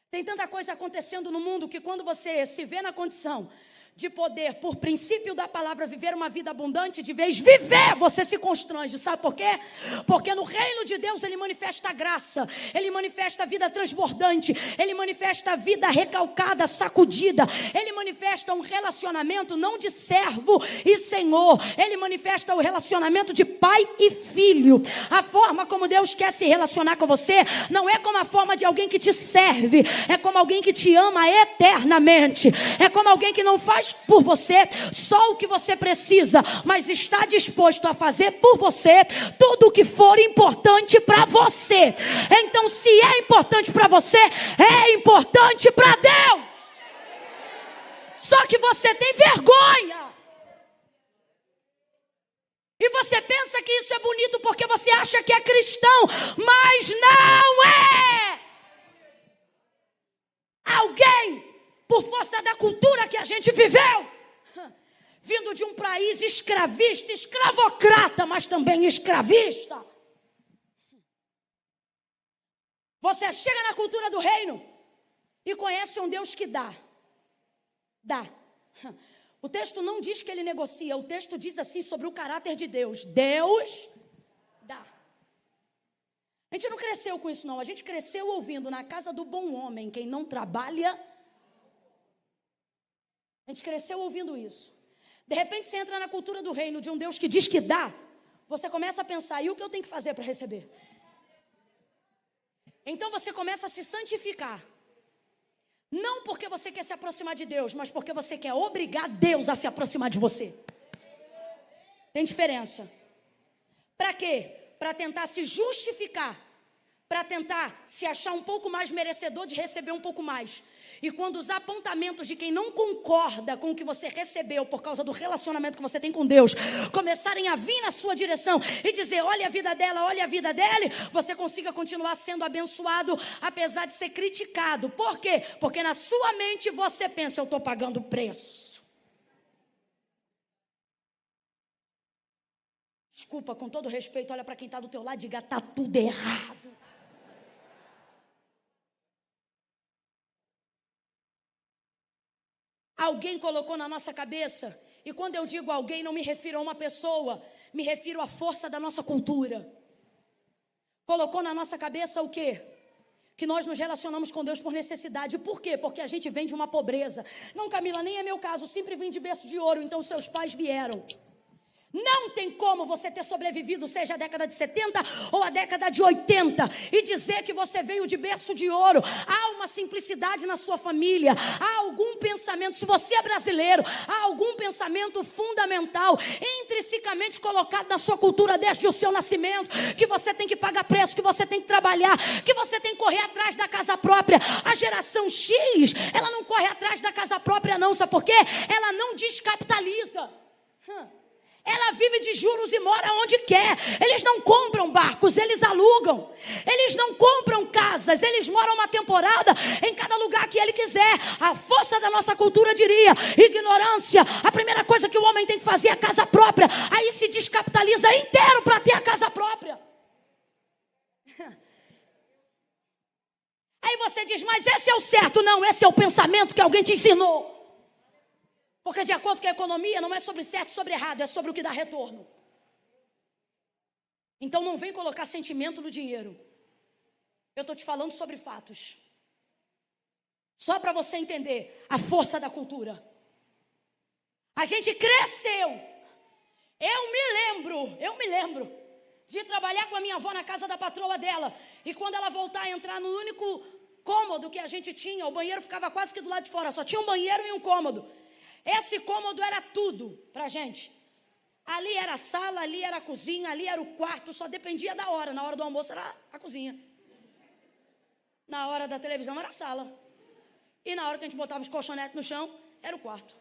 Tem tanta coisa acontecendo no mundo que quando você se vê na condição de poder, por princípio da palavra, viver uma vida abundante, de vez viver, você se constrange. Sabe por quê? Porque no reino de Deus Ele manifesta a graça, Ele manifesta a vida transbordante, Ele manifesta a vida recalcada, sacudida, Ele manifesta um relacionamento não de servo e senhor, Ele manifesta o relacionamento de pai e filho. A forma como Deus quer se relacionar com você não é como a forma de alguém que te serve, é como alguém que te ama eternamente, é como alguém que não faz por você só o que você precisa, mas está disposto a fazer por você tudo o que for importante para você. Então, se é importante para você, é importante para Deus. Só que você tem vergonha. E você pensa que isso é bonito porque você acha que é cristão, mas não é. Alguém, por força da cultura que a gente viveu, vindo de um país escravista, escravocrata, mas também escravista, você chega na cultura do reino e conhece um Deus que dá. O texto não diz que Ele negocia, o texto diz assim sobre o caráter de Deus. Deus dá. A gente não cresceu com isso não, a gente cresceu ouvindo na casa do bom homem, quem não trabalha. A gente cresceu ouvindo isso. De repente você entra na cultura do reino de um Deus que diz que dá. Você começa a pensar, e o que eu tenho que fazer para receber? Então você começa a se santificar. Não porque você quer se aproximar de Deus, mas porque você quer obrigar Deus a se aproximar de você. Tem diferença. Para quê? Para tentar se justificar. Para tentar se achar um pouco mais merecedor de receber um pouco mais. E quando os apontamentos de quem não concorda com o que você recebeu por causa do relacionamento que você tem com Deus começarem a vir na sua direção e dizer, olha a vida dela, olha a vida dele, você consiga continuar sendo abençoado apesar de ser criticado. Por quê? Porque na sua mente você pensa, eu estou pagando preço. Desculpa, com todo respeito, olha para quem está do teu lado e diga, está tudo errado. Alguém colocou na nossa cabeça, e quando eu digo alguém, não me refiro a uma pessoa, me refiro à força da nossa cultura. Colocou na nossa cabeça o quê? Que nós nos relacionamos com Deus por necessidade. Por quê? Porque a gente vem de uma pobreza. Não, Camila, nem é meu caso, sempre vim de berço de ouro, então seus pais vieram. Não tem como você ter sobrevivido, seja a década de 70 ou a década de 80, e dizer que você veio de berço de ouro. Há uma simplicidade na sua família, há algum pensamento, se você é brasileiro, há algum pensamento fundamental, intrinsecamente colocado na sua cultura desde o seu nascimento, que você tem que pagar preço, que você tem que trabalhar, que você tem que correr atrás da casa própria. A geração X, ela não corre atrás da casa própria não, sabe por quê? Ela não descapitaliza. Ela vive de juros e mora onde quer. Eles não compram barcos, eles alugam. Eles não compram casas, eles moram uma temporada em cada lugar que ele quiser. A força da nossa cultura diria: ignorância. A primeira coisa que o homem tem que fazer é a casa própria. Aí se descapitaliza inteiro para ter a casa própria. Aí você diz: mas esse é o certo. Não, esse é o pensamento que alguém te ensinou. Porque de acordo com a economia, não é sobre certo e sobre errado, é sobre o que dá retorno. Então não vem colocar sentimento no dinheiro. Eu estou te falando sobre fatos. Só para você entender a força da cultura. A gente cresceu. Eu me lembro de trabalhar com a minha avó na casa da patroa dela. E quando ela voltar a entrar no único cômodo que a gente tinha, o banheiro ficava quase que do lado de fora, só tinha um banheiro e um cômodo. Esse cômodo era tudo pra gente. Ali era a sala, ali era a cozinha, ali era o quarto, só dependia da hora. Na hora do almoço era a cozinha. Na hora da televisão era a sala. E na hora que a gente botava os colchonetes no chão, era o quarto.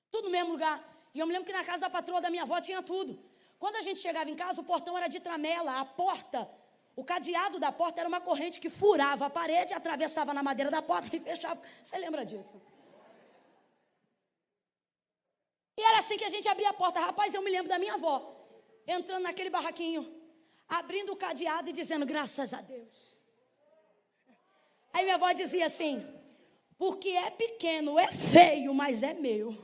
Tudo no mesmo lugar. E eu me lembro que na casa da patroa da minha avó tinha tudo. Quando a gente chegava em casa, o portão era de tramela, a porta, o cadeado da porta era uma corrente que furava a parede, atravessava na madeira da porta e fechava. Você lembra disso? E era assim que a gente abria a porta. Rapaz, eu me lembro da minha avó entrando naquele barraquinho, abrindo o cadeado e dizendo: graças a Deus. Aí minha avó dizia assim: porque é pequeno, é feio, mas é meu.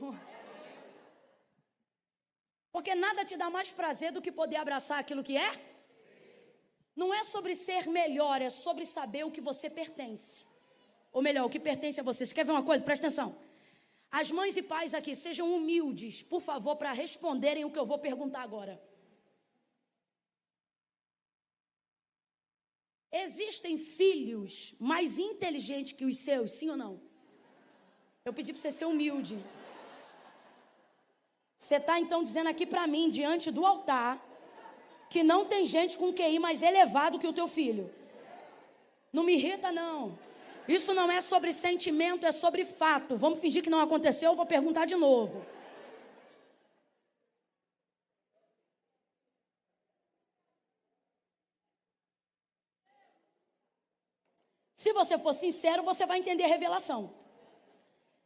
Porque nada te dá mais prazer do que poder abraçar aquilo que é. Não é sobre ser melhor, é sobre saber o que você pertence. Ou melhor, o que pertence a você. Você quer ver uma coisa? Presta atenção. As mães e pais aqui, sejam humildes, por favor, para responderem o que eu vou perguntar agora. Existem filhos mais inteligentes que os seus, sim ou não? Eu pedi para você ser humilde. Você está então dizendo aqui para mim, diante do altar, que não tem gente com QI mais elevado que o teu filho. Não me irrita, não. Isso não é sobre sentimento, é sobre fato. Vamos fingir que não aconteceu, eu vou perguntar de novo. Se você for sincero, você vai entender a revelação.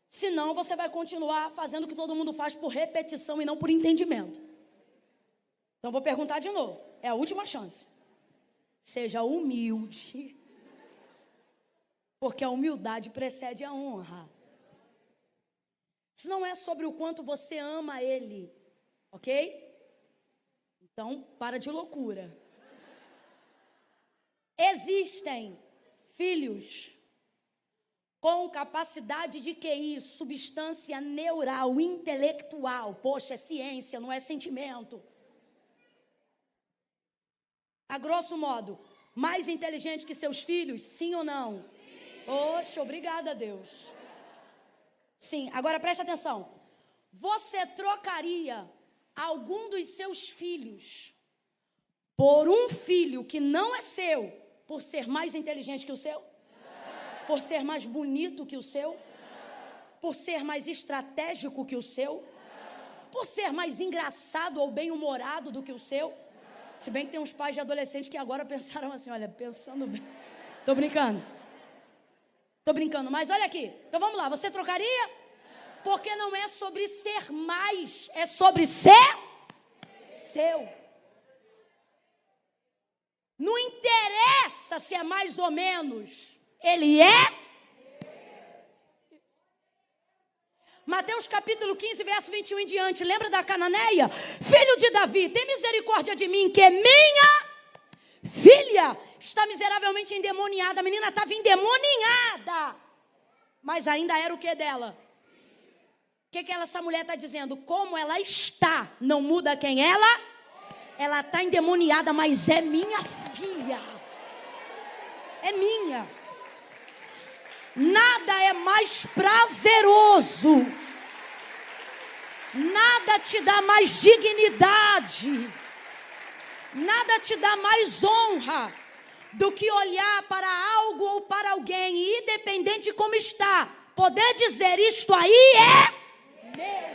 Senão, você vai continuar fazendo o que todo mundo faz por repetição e não por entendimento. Então, vou perguntar de novo. É a última chance. Seja humilde. Porque a humildade precede a honra. Isso não é sobre o quanto você ama ele, ok? Então, para de loucura. Existem filhos com capacidade de QI, substância neural, intelectual. Poxa, é ciência, não é sentimento. A grosso modo, mais inteligente que seus filhos, sim ou não? Oxe, obrigada, Deus. Sim, agora preste atenção. Você trocaria algum dos seus filhos por um filho que não é seu, por ser mais inteligente que o seu? Por ser mais bonito que o seu? Por ser mais estratégico que o seu? Por ser mais engraçado ou bem-humorado do que o seu? Se bem que tem uns pais de adolescentes que agora pensaram assim, olha, pensando bem. Tô brincando, mas olha aqui. Então vamos lá, você trocaria? Porque não é sobre ser mais, é sobre ser seu. Não interessa se é mais ou menos, ele é. Mateus capítulo 15, verso 21 em diante. Lembra da cananeia? Filho de Davi, tem misericórdia de mim, que minha filha está miseravelmente endemoniada. A menina estava endemoniada, mas ainda era o que dela? que essa mulher está dizendo? Como ela está, não muda quem ela. Ela está endemoniada, mas é minha filha. É minha. Nada é mais prazeroso. Nada te dá mais dignidade. Nada te dá mais honra do que olhar para algo ou para alguém, e independente de como está, poder dizer: isto aí é meu.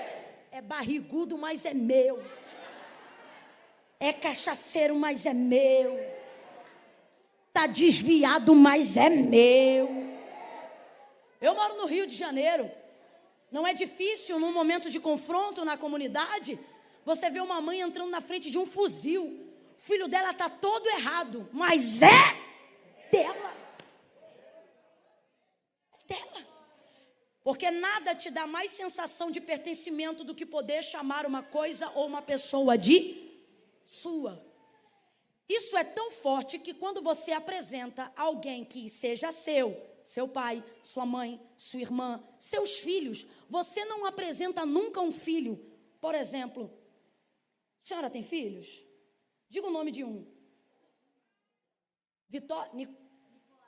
É barrigudo, mas é meu. É cachaceiro, mas é meu. Está desviado, mas é meu. Eu moro no Rio de Janeiro. Não é difícil, num momento de confronto na comunidade, você vê uma mãe entrando na frente de um fuzil. O filho dela está todo errado, mas é dela. É dela. Porque nada te dá mais sensação de pertencimento do que poder chamar uma coisa ou uma pessoa de sua. Isso é tão forte que quando você apresenta alguém que seja seu pai, sua mãe, sua irmã, seus filhos, você não apresenta nunca um filho. Por exemplo, a senhora tem filhos? Diga o nome de um.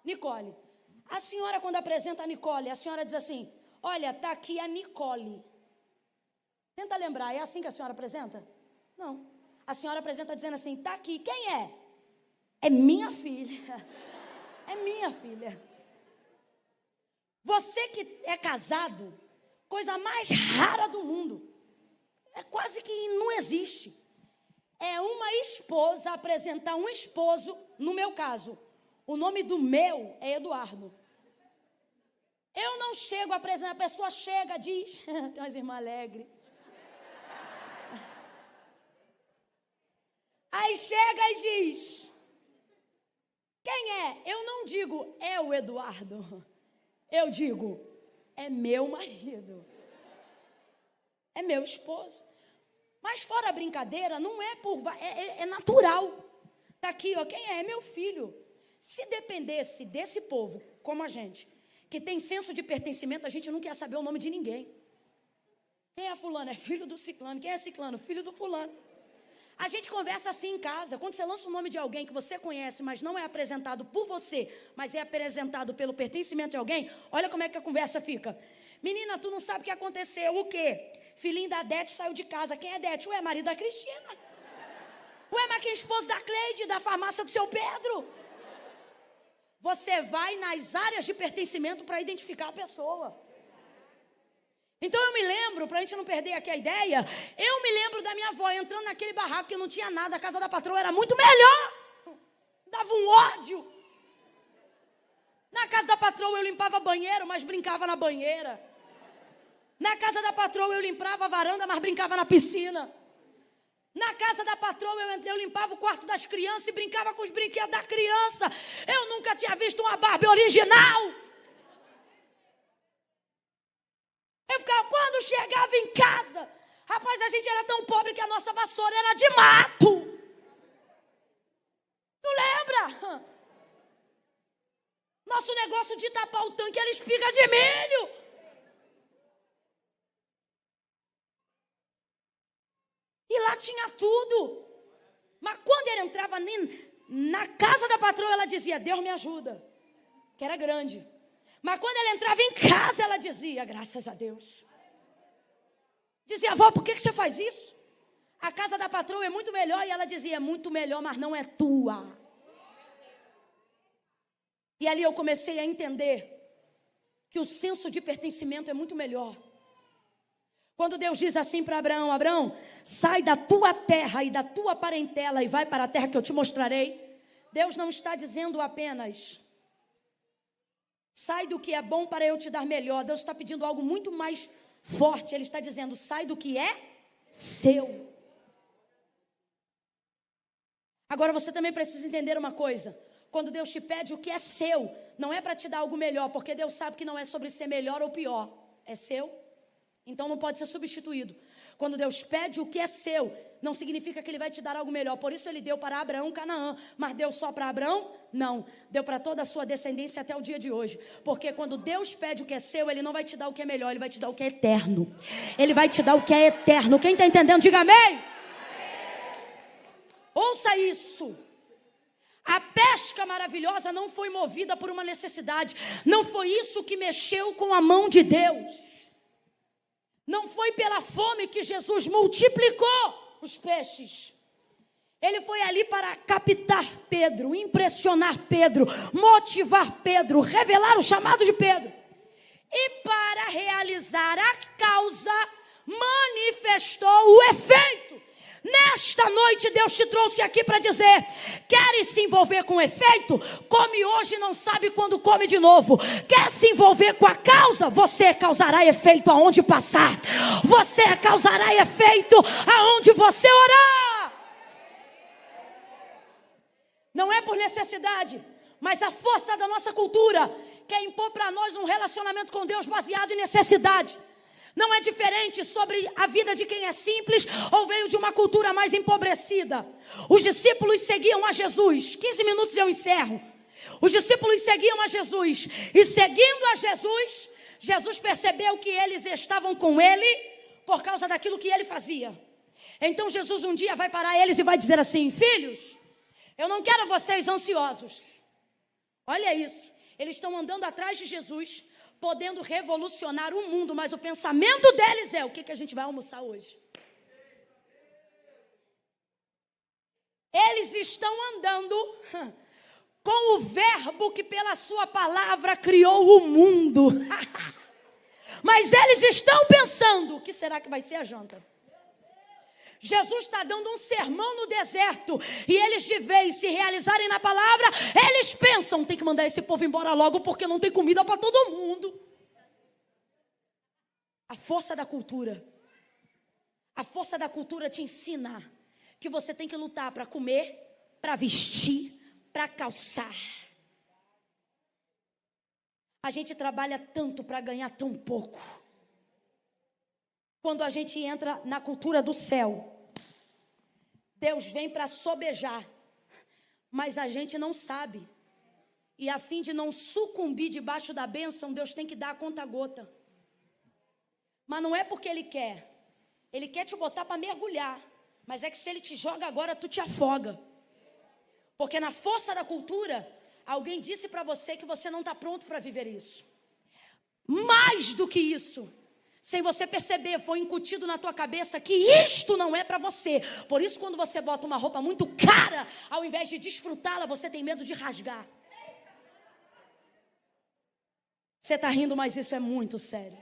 Nicole. A senhora, quando apresenta a Nicole, a senhora diz assim: olha, está aqui a Nicole. Tenta lembrar, é assim que a senhora apresenta? Não. A senhora apresenta dizendo assim: está aqui, quem é? É minha filha. É minha filha. Você que é casado, coisa mais rara do mundo, é quase que não existe. É uma esposa apresentar um esposo, no meu caso, o nome do meu é Eduardo. Eu não chego a apresentar, a pessoa chega, diz, tem umas irmãs alegres. Aí chega e diz: quem é? Eu não digo, é o Eduardo. Eu digo, é meu marido. É meu esposo. Mas fora a brincadeira, não é por... É natural. Está aqui, ó, quem é? É meu filho. Se dependesse desse povo, como a gente, que tem senso de pertencimento, a gente não quer saber o nome de ninguém. Quem é fulano? É filho do ciclano. Quem é ciclano? Filho do fulano. A gente conversa assim em casa. Quando você lança o nome de alguém que você conhece, mas não é apresentado por você, mas é apresentado pelo pertencimento de alguém, olha como é que a conversa fica. Menina, tu não sabe o que aconteceu. O quê? Filhinho da Dete saiu de casa. Quem é Dete? Ué, marido da Cristina. Ué, mas quem é esposo da Cleide, da farmácia do seu Pedro? Você vai nas áreas de pertencimento para identificar a pessoa. Então eu me lembro, para a gente não perder aqui a ideia, eu me lembro da minha avó entrando naquele barraco que não tinha nada, a casa da patroa era muito melhor. Dava um ódio. Na casa da patroa eu limpava banheiro, mas brincava na banheira. Na casa da patroa eu limpava a varanda, mas brincava na piscina. Na casa da patroa eu limpava o quarto das crianças e brincava com os brinquedos da criança. Eu nunca tinha visto uma Barbie original. Eu ficava, quando chegava em casa, rapaz, a gente era tão pobre que a nossa vassoura era de mato. Tu lembra? Nosso negócio de tapar o tanque era espiga de milho. E lá tinha tudo. Mas quando ele entrava na casa da patroa, ela dizia, Deus me ajuda. Que era grande. Mas quando ele entrava em casa, ela dizia, graças a Deus. Dizia, avó, por que você faz isso? A casa da patroa é muito melhor. E ela dizia, é muito melhor, mas não é tua. E ali eu comecei a entender que o senso de pertencimento é muito melhor. Quando Deus diz assim para Abraão, Abraão, sai da tua terra e da tua parentela e vai para a terra que eu te mostrarei. Deus não está dizendo apenas, sai do que é bom para eu te dar melhor. Deus está pedindo algo muito mais forte. Ele está dizendo, sai do que é seu. Agora você também precisa entender uma coisa. Quando Deus te pede o que é seu, não é para te dar algo melhor, porque Deus sabe que não é sobre ser melhor ou pior. É seu, então não pode ser substituído. Quando Deus pede o que é seu, não significa que ele vai te dar algo melhor. Por isso ele deu para Abraão Canaã. Mas deu só para Abraão? Não. Deu para toda a sua descendência até o dia de hoje. Porque quando Deus pede o que é seu, ele não vai te dar o que é melhor, ele vai te dar o que é eterno. Ele vai te dar o que é eterno. Quem está entendendo, diga amém. Ouça isso. A pesca maravilhosa não foi movida por uma necessidade. Não foi isso que mexeu com a mão de Deus. Não foi pela fome que Jesus multiplicou os peixes. Ele foi ali para captar Pedro, impressionar Pedro, motivar Pedro, revelar o chamado de Pedro. E para realizar a causa, manifestou o efeito. Nesta noite Deus te trouxe aqui para dizer: quer se envolver com o efeito? Come hoje e não sabe quando come de novo. Quer se envolver com a causa? Você causará efeito aonde passar. Você causará efeito aonde você orar. Não é por necessidade, mas a força da nossa cultura quer impor para nós um relacionamento com Deus baseado em necessidade. Não é diferente sobre a vida de quem é simples ou veio de uma cultura mais empobrecida. Os discípulos seguiam a Jesus. 15 minutos eu encerro. Os discípulos seguiam a Jesus. E seguindo a Jesus, Jesus percebeu que eles estavam com ele por causa daquilo que ele fazia. Então Jesus um dia vai parar eles e vai dizer assim: filhos, eu não quero vocês ansiosos. Olha isso. Eles estão andando atrás de Jesus, podendo revolucionar o mundo, mas o pensamento deles é: o que a gente vai almoçar hoje? Eles estão andando com o verbo que pela sua palavra criou o mundo. Mas eles estão pensando: o que será que vai ser a janta? Jesus está dando um sermão no deserto, e eles, de vez se realizarem na palavra, eles pensam: tem que mandar esse povo embora logo, porque não tem comida para todo mundo. A força da cultura. A força da cultura te ensina que você tem que lutar para comer, para vestir, para calçar. A gente trabalha tanto para ganhar tão pouco. Quando a gente entra na cultura do céu, Deus vem para sobejar, mas a gente não sabe. E a fim de não sucumbir debaixo da bênção, Deus tem que dar a conta-gota. Mas não é porque Ele quer te botar para mergulhar, mas é que se Ele te joga agora, tu te afoga. Porque na força da cultura, alguém disse para você que você não está pronto para viver isso. Mais do que isso, sem você perceber, foi incutido na tua cabeça que isto não é para você. Por isso, quando você bota uma roupa muito cara, ao invés de desfrutá-la, você tem medo de rasgar. Você está rindo, mas isso é muito sério.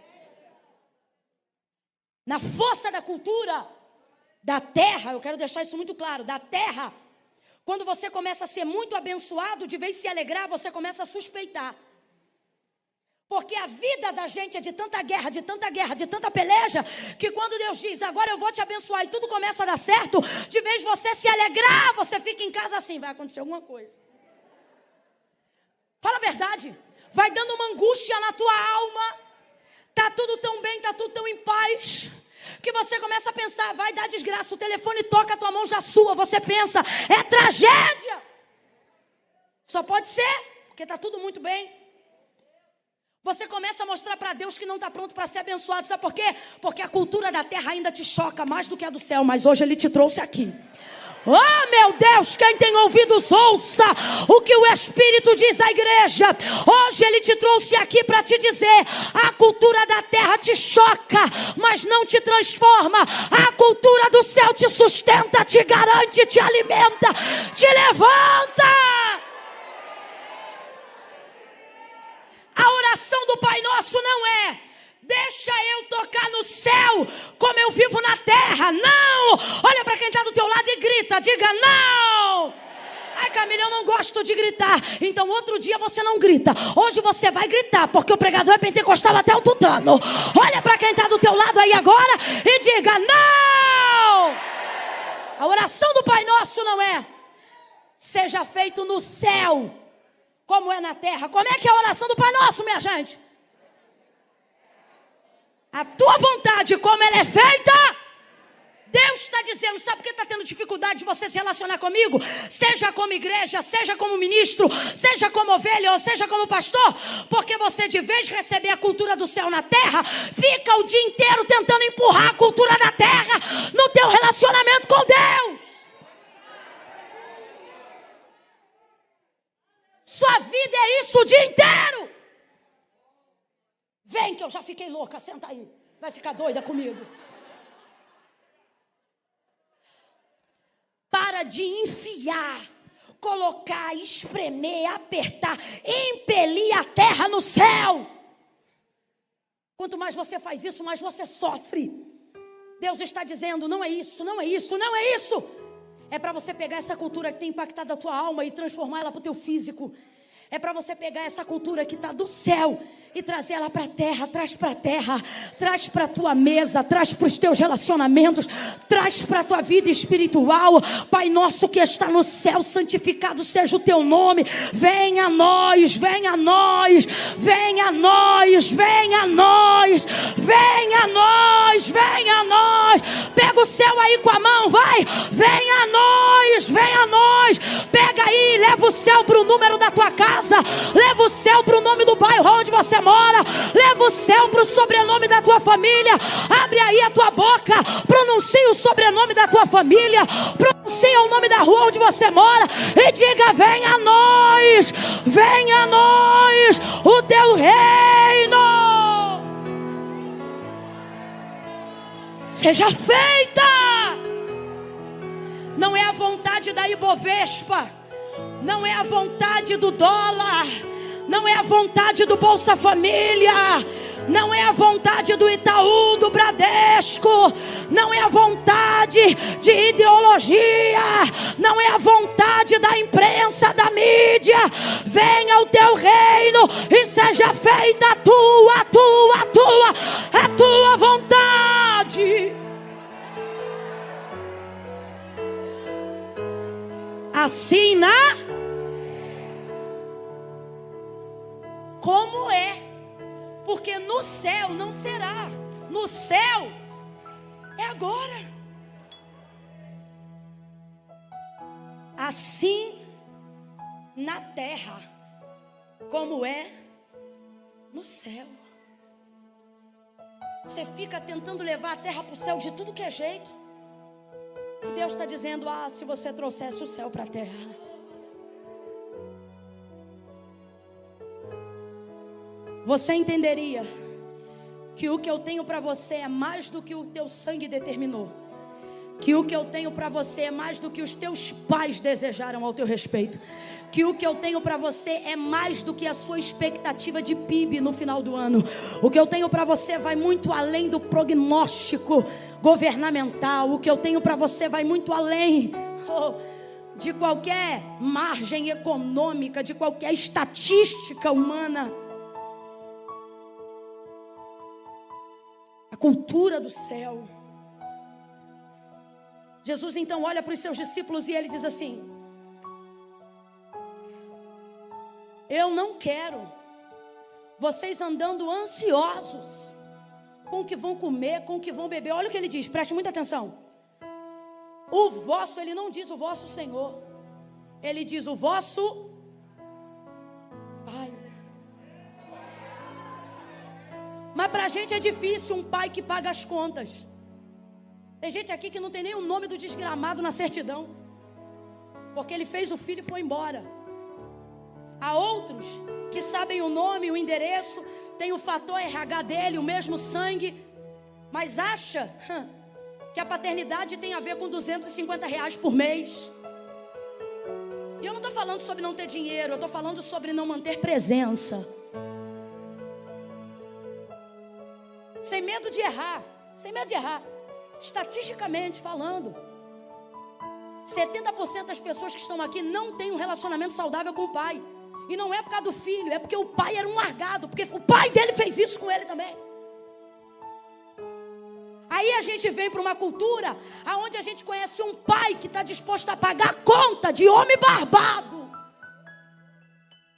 Na força da cultura, da terra, eu quero deixar isso muito claro, da terra, quando você começa a ser muito abençoado, de vez em se alegrar, você começa a suspeitar. Porque a vida da gente é de tanta guerra, de tanta peleja, que quando Deus diz: agora eu vou te abençoar, e tudo começa a dar certo, de vez você se alegrar, você fica em casa assim: vai acontecer alguma coisa. Fala a verdade. Vai dando uma angústia na tua alma. Tá tudo tão bem, tá tudo tão em paz, que você começa a pensar: vai dar desgraça, o telefone toca, a tua mão já sua. Você pensa: é tragédia. Só pode ser, porque tá tudo muito bem. Você começa a mostrar para Deus que não está pronto para ser abençoado. Sabe por quê? Porque a cultura da terra ainda te choca mais do que a do céu. Mas hoje Ele te trouxe aqui. Oh, meu Deus, quem tem ouvidos, ouça o que o Espírito diz à igreja. Hoje Ele te trouxe aqui para te dizer: a cultura da terra te choca, mas não te transforma. A cultura do céu te sustenta, te garante, te alimenta, te levanta. A oração do Pai Nosso não é: deixa eu tocar no céu como eu vivo na terra. Não! Olha para quem está do teu lado e grita, diga não! Ai, Camila, eu não gosto de gritar. Então outro dia você não grita. Hoje você vai gritar, porque o pregador é pentecostal até o tutano. Olha para quem está do teu lado aí agora e diga não! A oração do Pai Nosso não é: seja feito no céu como é na terra. Como é que é a oração do Pai Nosso, minha gente? A tua vontade, como ela é feita Deus está dizendo, sabe por que está tendo dificuldade de você se relacionar comigo? Seja como igreja, seja como ministro, seja como ovelha ou seja como pastor. Porque você, de vez de receber a cultura do céu na terra, fica o dia inteiro tentando empurrar a cultura da terra no teu relacionamento com Deus. Sua vida é isso o dia inteiro. Vem que eu já fiquei louca, senta aí. Vai ficar doida comigo. Para de enfiar, colocar, espremer, apertar, impelir a terra no céu. Quanto mais você faz isso, mais você sofre. Deus está dizendo, não é isso, não é isso, não é isso. É para você pegar essa cultura que tem impactado a tua alma e transformar ela para o teu físico. É para você pegar essa cultura que está do céu e trazer ela para a terra, traz para a terra, traz para a tua mesa, traz para os teus relacionamentos, traz para a tua vida espiritual. Pai nosso que está no céu, santificado seja o teu nome. Venha a nós, venha a nós, venha a nós, venha a nós, venha a nós, venha a nós. Pega o céu aí com a mão, vai, venha a nós, venha a nós. Pega aí, leva o céu para o número da tua casa, leva o céu para o nome do bairro onde você mora, leva o céu para o sobrenome da tua família. Abre aí a tua boca, pronuncia o sobrenome da tua família, pronuncia o nome da rua onde você mora e diga, venha a nós o teu reino seja feita. Não é a vontade da Ibovespa, não é a vontade do dólar, não é a vontade do Bolsa Família, não é a vontade do Itaú, do Bradesco, não é a vontade de ideologia, não é a vontade da imprensa, da mídia. Venha o teu reino e seja feita a tua vontade. Assim como é, porque no céu não será, no céu é agora. Assim na terra como é no céu. Você fica tentando levar a terra para o céu de tudo que é jeito. E Deus está dizendo, se você trouxesse o céu para a terra. Você entenderia que o que eu tenho para você é mais do que o teu sangue determinou. Que o que eu tenho para você é mais do que os teus pais desejaram ao teu respeito. Que o que eu tenho para você é mais do que a sua expectativa de PIB no final do ano. O que eu tenho para você vai muito além do prognóstico governamental. O que eu tenho para você vai muito além de qualquer margem econômica, de qualquer estatística humana. A cultura do céu. Jesus então olha para os seus discípulos e ele diz assim: eu não quero vocês andando ansiosos com o que vão comer, com o que vão beber. Olha o que ele diz, preste muita atenção. O vosso, ele não diz o vosso Senhor, ele diz o vosso Pai. Mas para a gente é difícil um pai que paga as contas. Tem gente aqui que não tem nem o nome do desgramado na certidão, porque ele fez o filho e foi embora. Há outros que sabem o nome, o endereço, tem o fator RH dele, o mesmo sangue, mas acha que a paternidade tem a ver com R$250 por mês. E eu não estou falando sobre não ter dinheiro, eu estou falando sobre não manter presença. Sem medo de errar, sem medo de errar. Estatisticamente falando, 70% das pessoas que estão aqui não têm um relacionamento saudável com o pai. E não é por causa do filho, é porque o pai era um largado, porque o pai dele fez isso com ele também. Aí a gente vem para uma cultura onde a gente conhece um pai que está disposto a pagar a conta de homem barbado.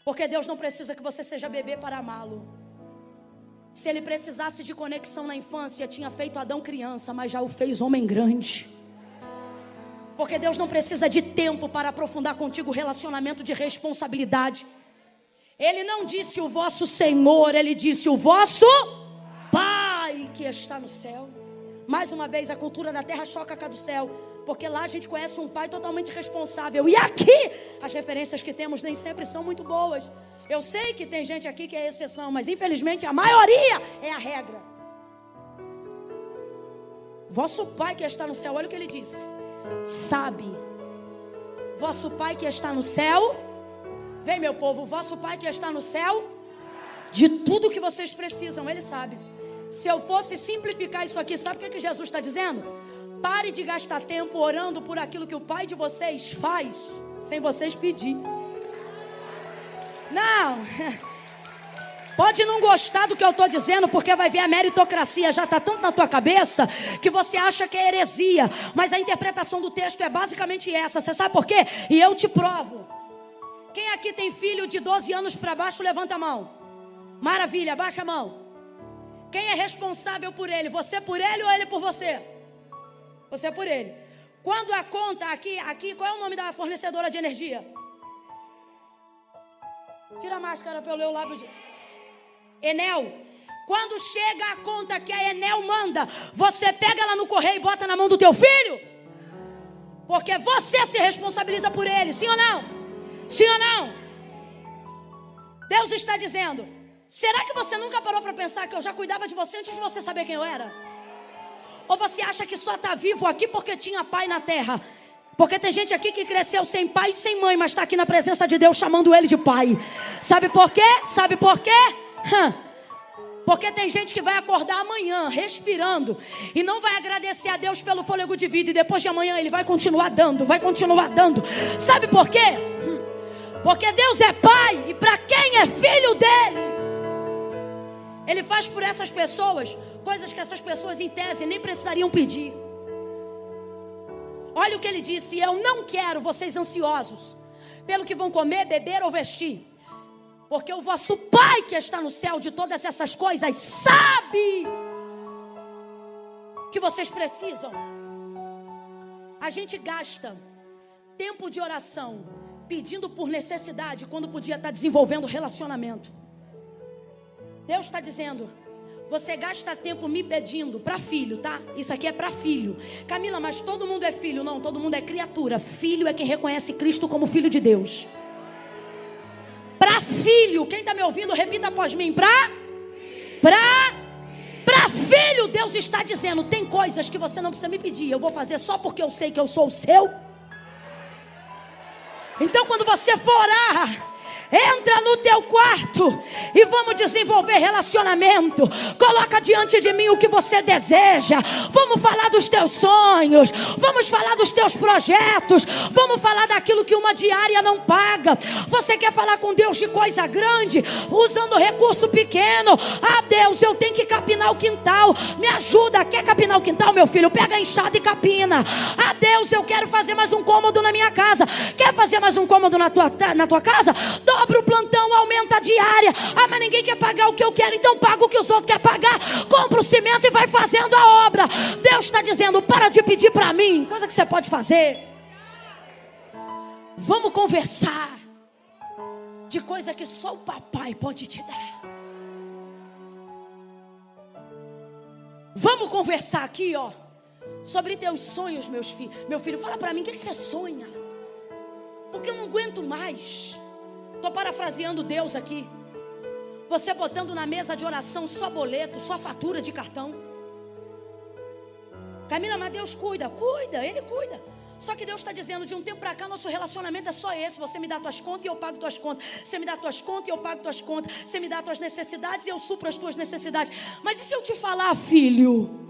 Porque Deus não precisa que você seja bebê para amá-lo. Se ele precisasse de conexão na infância, tinha feito Adão criança, mas já o fez homem grande. Porque Deus não precisa de tempo para aprofundar contigo o relacionamento de responsabilidade. Ele não disse o vosso Senhor, ele disse o vosso Pai que está no céu. Mais uma vez, a cultura da terra choca com a do céu, porque lá a gente conhece um pai totalmente responsável. E aqui, as referências que temos nem sempre são muito boas. Eu sei que tem gente aqui que é exceção, mas infelizmente a maioria é a regra. Vosso Pai que está no céu, olha o que ele disse. Sabe. Vosso Pai que está no céu. Vem, meu povo, vosso Pai que está no céu, de tudo que vocês precisam, ele sabe. Se eu fosse simplificar isso aqui, sabe o que Jesus está dizendo? Pare de gastar tempo orando por aquilo que o Pai de vocês faz, sem vocês pedir. Não, pode não gostar do que eu estou dizendo, porque vai ver a meritocracia já está tanto na tua cabeça, que você acha que é heresia. Mas a interpretação do texto é basicamente essa. Você sabe por quê? E eu te provo. Quem aqui tem filho de 12 anos para baixo, levanta a mão. Maravilha, baixa a mão. Quem é responsável por ele? Você por ele ou ele por você? Você por ele. Quando a conta aqui, qual é o nome da fornecedora de energia? Tira a máscara para eu ler o lábio. Enel. Quando chega a conta que a Enel manda, você pega ela no correio e bota na mão do teu filho? Porque você se responsabiliza por ele, sim ou não? Sim ou não? Deus está dizendo: será que você nunca parou para pensar que eu já cuidava de você antes de você saber quem eu era? Ou você acha que só está vivo aqui porque tinha pai na terra? Porque tem gente aqui que cresceu sem pai e sem mãe, mas está aqui na presença de Deus chamando ele de pai. Sabe por quê? Sabe por quê? Porque tem gente que vai acordar amanhã respirando e não vai agradecer a Deus pelo fôlego de vida, e depois de amanhã ele vai continuar dando, vai continuar dando. Sabe por quê? Porque Deus é pai, e para quem é filho dele, ele faz por essas pessoas coisas que essas pessoas em tese nem precisariam pedir. Olha o que ele disse: eu não quero vocês ansiosos pelo que vão comer, beber ou vestir, porque o vosso Pai que está no céu de todas essas coisas sabe que vocês precisam. A gente gasta tempo de oração pedindo por necessidade, quando podia estar desenvolvendo relacionamento. Deus está dizendo: você gasta tempo me pedindo para filho, tá? Isso aqui é para filho. Camila, mas todo mundo é filho? Não, todo mundo é criatura. Filho é quem reconhece Cristo como filho de Deus. Para filho, quem está me ouvindo, repita após mim. Para filho, Deus está dizendo: tem coisas que você não precisa me pedir, eu vou fazer só porque eu sei que eu sou o seu. Então quando você for orar, entra no teu quarto e vamos desenvolver relacionamento. Coloca diante de mim o que você deseja. Vamos falar dos teus sonhos, vamos falar dos teus projetos, vamos falar daquilo que uma diária não paga. Você quer falar com Deus de coisa grande, usando recurso pequeno? Ah, Deus, eu tenho que capinar o quintal, me ajuda. Quer capinar o quintal, meu filho? Pega a enxada e capina. Ah, Deus, eu quero fazer mais um cômodo na minha casa. Quer fazer mais um cômodo na tua casa? Dobra o plantão, aumenta a diária. Ah, mas ninguém quer pagar o que eu quero, então paga o que os outros querem pagar. Compra o cimento e vai fazendo a obra. Deus está dizendo: para de pedir para mim, coisa que você pode fazer. Vamos conversar de coisa que só o papai pode te dar. Vamos conversar aqui, ó, sobre teus sonhos, meus filhos. Meu filho, fala para mim, o que você sonha? Porque eu não aguento mais. Estou parafraseando Deus aqui. Você botando na mesa de oração só boleto, só fatura de cartão. Camila, mas Deus cuida, Ele cuida. Só que Deus está dizendo: de um tempo para cá nosso relacionamento é só esse. Você me dá tuas contas e eu pago tuas contas. Você me dá tuas contas e eu pago tuas contas. Você me dá tuas necessidades e eu supro as tuas necessidades. Mas e se eu te falar, filho,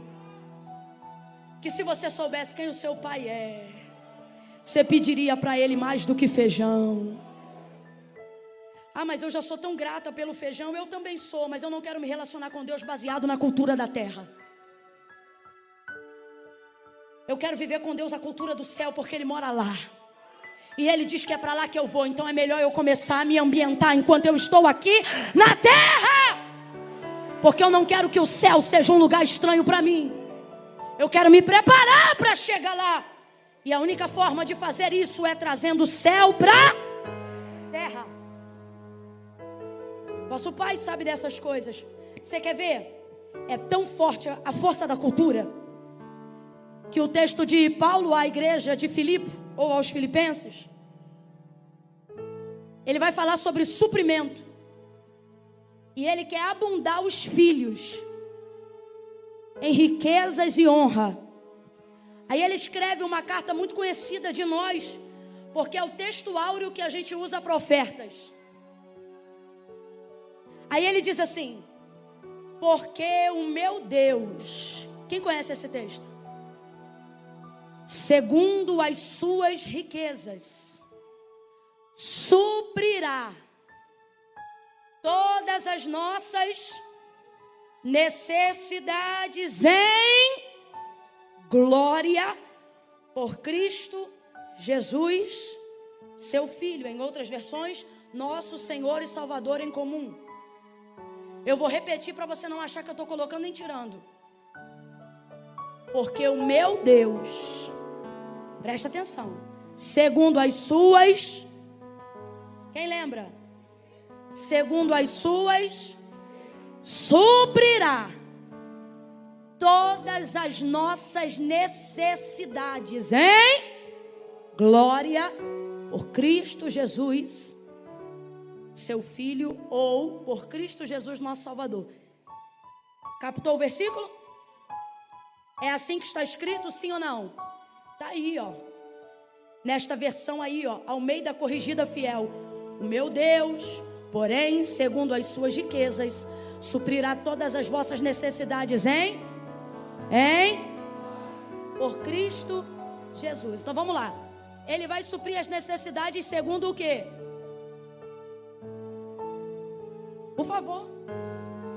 que se você soubesse quem o seu pai é, você pediria para ele mais do que feijão? Ah, mas eu já sou tão grata pelo feijão. Eu também sou, mas eu não quero me relacionar com Deus baseado na cultura da terra. Eu quero viver com Deus a cultura do céu, porque Ele mora lá. E Ele diz que é para lá que eu vou. Então é melhor eu começar a me ambientar enquanto eu estou aqui na terra. Porque eu não quero que o céu seja um lugar estranho para mim. Eu quero me preparar para chegar lá. E a única forma de fazer isso é trazendo o céu para terra. Vosso Pai sabe dessas coisas. Você quer ver? É tão forte a força da cultura, que o texto de Paulo à igreja de Filipe, ou aos filipenses, ele vai falar sobre suprimento. E ele quer abundar os filhos em riquezas e honra. Aí ele escreve uma carta muito conhecida de nós, porque é o texto áureo que a gente usa para ofertas. Aí ele diz assim: porque o meu Deus, quem conhece esse texto? Segundo as suas riquezas, suprirá todas as nossas necessidades em glória por Cristo Jesus, seu Filho. Em outras versões, nosso Senhor e Salvador em comum. Eu vou repetir para você não achar que eu estou colocando nem tirando. Porque o meu Deus, presta atenção, segundo as suas, quem lembra? Segundo as suas, suprirá todas as nossas necessidades em glória por Cristo Jesus, seu Filho, ou por Cristo Jesus, nosso Salvador. Captou o versículo? É assim que está escrito, sim ou não? Está aí, ó. Nesta versão aí, ó, Almeida Corrigida Fiel. O meu Deus, porém, segundo as suas riquezas, suprirá todas as vossas necessidades em por Cristo Jesus. Então vamos lá. Ele vai suprir as necessidades segundo o quê? Por favor.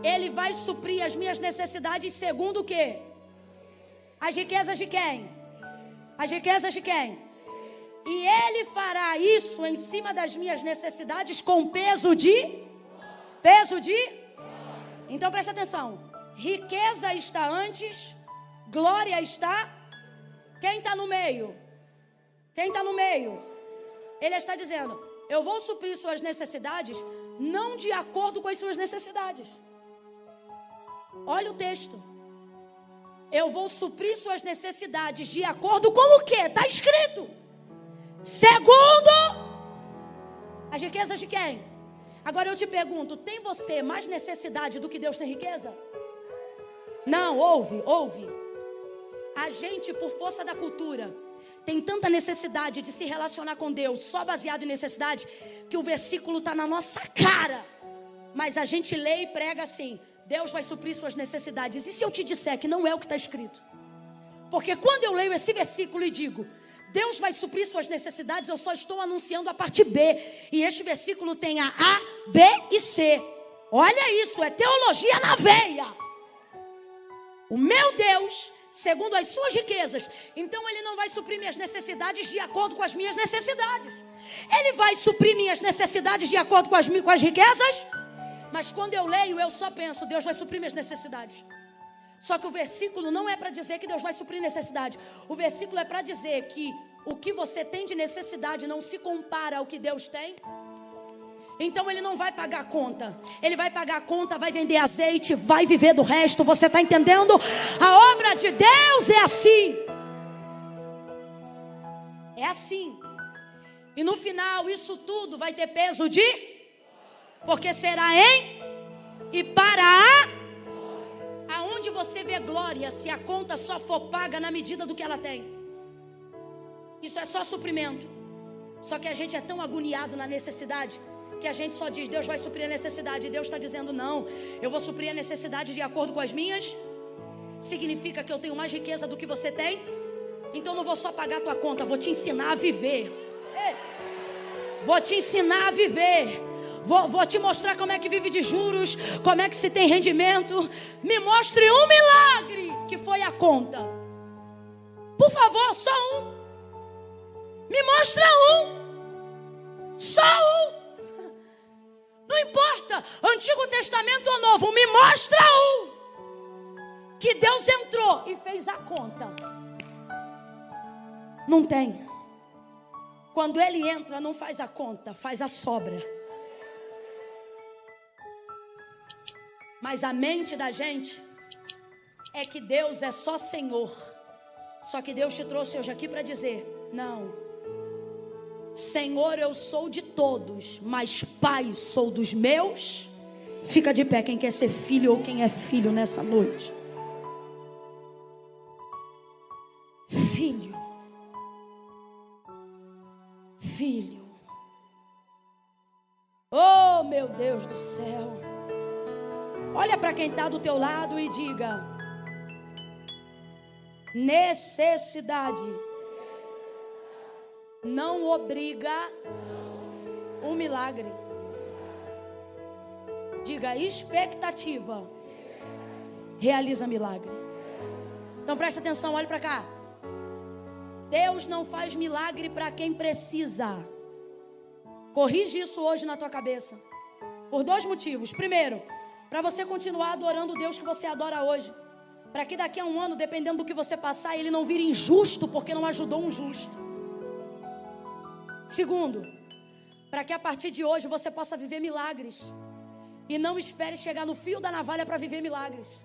Ele vai suprir as minhas necessidades segundo o quê? As riquezas de quem? As riquezas de quem? E Ele fará isso em cima das minhas necessidades com peso de? Então presta atenção. Riqueza está antes, glória está. Quem está no meio? Quem está no meio? Ele está dizendo: eu vou suprir suas necessidades não de acordo com as suas necessidades. Olha o texto. Eu vou suprir suas necessidades de acordo com o que? Está escrito. Segundo as riquezas de quem? Agora eu te pergunto, tem você mais necessidade do que Deus tem riqueza? Não, ouve. A gente, por força da cultura, tem tanta necessidade de se relacionar com Deus só baseado em necessidade, que o versículo está na nossa cara. Mas a gente lê e prega assim: Deus vai suprir suas necessidades. E se eu te disser que não é o que está escrito? Porque quando eu leio esse versículo e digo Deus vai suprir suas necessidades, eu só estou anunciando a parte B. E este versículo tem a B e C. Olha isso, é teologia na veia. O meu Deus, segundo as suas riquezas, então Ele não vai suprir minhas necessidades de acordo com as minhas necessidades. Ele vai suprir minhas necessidades de acordo com as riquezas. Mas quando eu leio, eu só penso: Deus vai suprir minhas necessidades. Só que o versículo não é para dizer que Deus vai suprir necessidade. O versículo é para dizer que o que você tem de necessidade não se compara ao que Deus tem. Então Ele não vai pagar a conta. Ele vai pagar a conta, vai vender azeite, vai viver do resto. Você está entendendo? A obra de Deus é assim. É assim. E no final isso tudo vai ter peso de? Porque será em e para a. Aonde você vê glória se a conta só for paga na medida do que ela tem? Isso é só suprimento. Só que a gente é tão agoniado na necessidade que a gente só diz: Deus vai suprir a necessidade. E Deus está dizendo: não, eu vou suprir a necessidade de acordo com as minhas. Significa que eu tenho mais riqueza do que você tem? Então não vou só pagar a tua conta, vou te ensinar a viver. Vou te ensinar a viver. Vou te mostrar como é que vive de juros, como é que se tem rendimento. Me mostre um milagre que foi a conta. Por favor, só um. Me mostra um. Só um. Não importa, Antigo Testamento ou Novo, me mostra um que Deus entrou e fez a conta. Não tem. Quando Ele entra, não faz a conta, faz a sobra. Mas a mente da gente é que Deus é só Senhor. Só que Deus te trouxe hoje aqui para dizer: não, Senhor, eu sou de todos, mas Pai sou dos meus. Fica de pé quem quer ser filho ou quem é filho nessa noite. Filho. Filho. Oh, meu Deus do céu. Olha para quem está do teu lado e diga: necessidade não obriga um milagre. Diga: expectativa realiza milagre. Então presta atenção, olha para cá. Deus não faz milagre para quem precisa. Corrige isso hoje na tua cabeça. Por dois motivos. Primeiro, para você continuar adorando o Deus que você adora hoje. Para que daqui a um ano, dependendo do que você passar, ele não vire injusto porque não ajudou um justo. Segundo, para que a partir de hoje você possa viver milagres. E não espere chegar no fio da navalha para viver milagres.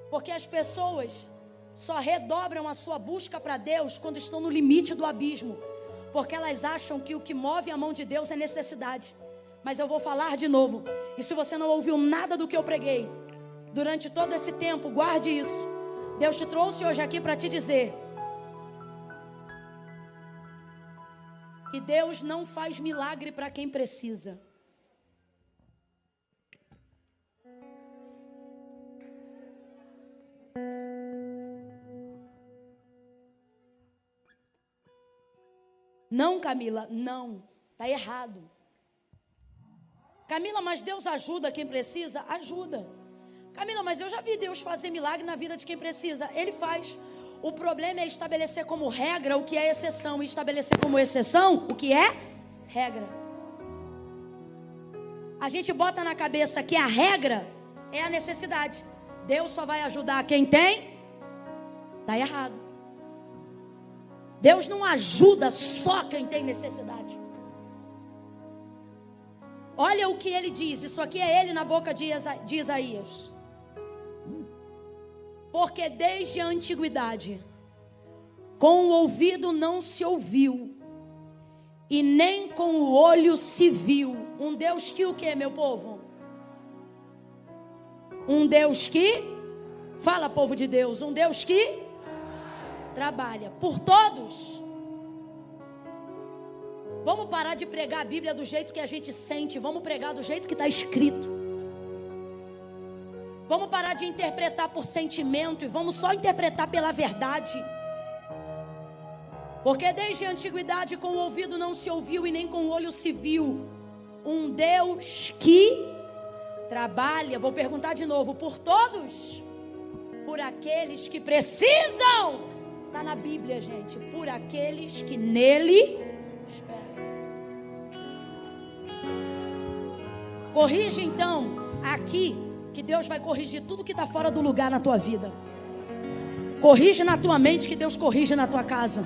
Porque as pessoas só redobram a sua busca para Deus quando estão no limite do abismo. Porque elas acham que o que move a mão de Deus é necessidade. Mas eu vou falar de novo. E se você não ouviu nada do que eu preguei durante todo esse tempo, guarde isso. Deus te trouxe hoje aqui para te dizer que Deus não faz milagre para quem precisa. Não, Camila, não. Está errado. Camila, mas Deus ajuda quem precisa? Ajuda. Camila, mas eu já vi Deus fazer milagre na vida de quem precisa. Ele faz. O problema é estabelecer como regra o que é exceção. E estabelecer como exceção o que é regra. A gente bota na cabeça que a regra é a necessidade. Deus só vai ajudar quem tem. Está errado. Deus não ajuda só quem tem necessidade. Olha o que ele diz. Isso aqui é ele na boca de Isaías. Porque desde a antiguidade, com o ouvido não se ouviu, e nem com o olho se viu. Um Deus que o quê, meu povo? Um Deus que... Fala, povo de Deus. Um Deus que... trabalha por todos. Vamos parar de pregar a Bíblia do jeito que a gente sente. Vamos pregar do jeito que está escrito. Vamos parar de interpretar por sentimento e vamos só interpretar pela verdade. Porque desde a antiguidade com o ouvido não se ouviu e nem com o olho se viu um Deus que trabalha. Vou perguntar de novo: por todos? Por aqueles que precisam. Está na Bíblia, gente. Por aqueles que nele esperam. Corrige então aqui, que Deus vai corrigir tudo que está fora do lugar na tua vida. Corrige na tua mente, que Deus corrige na tua casa.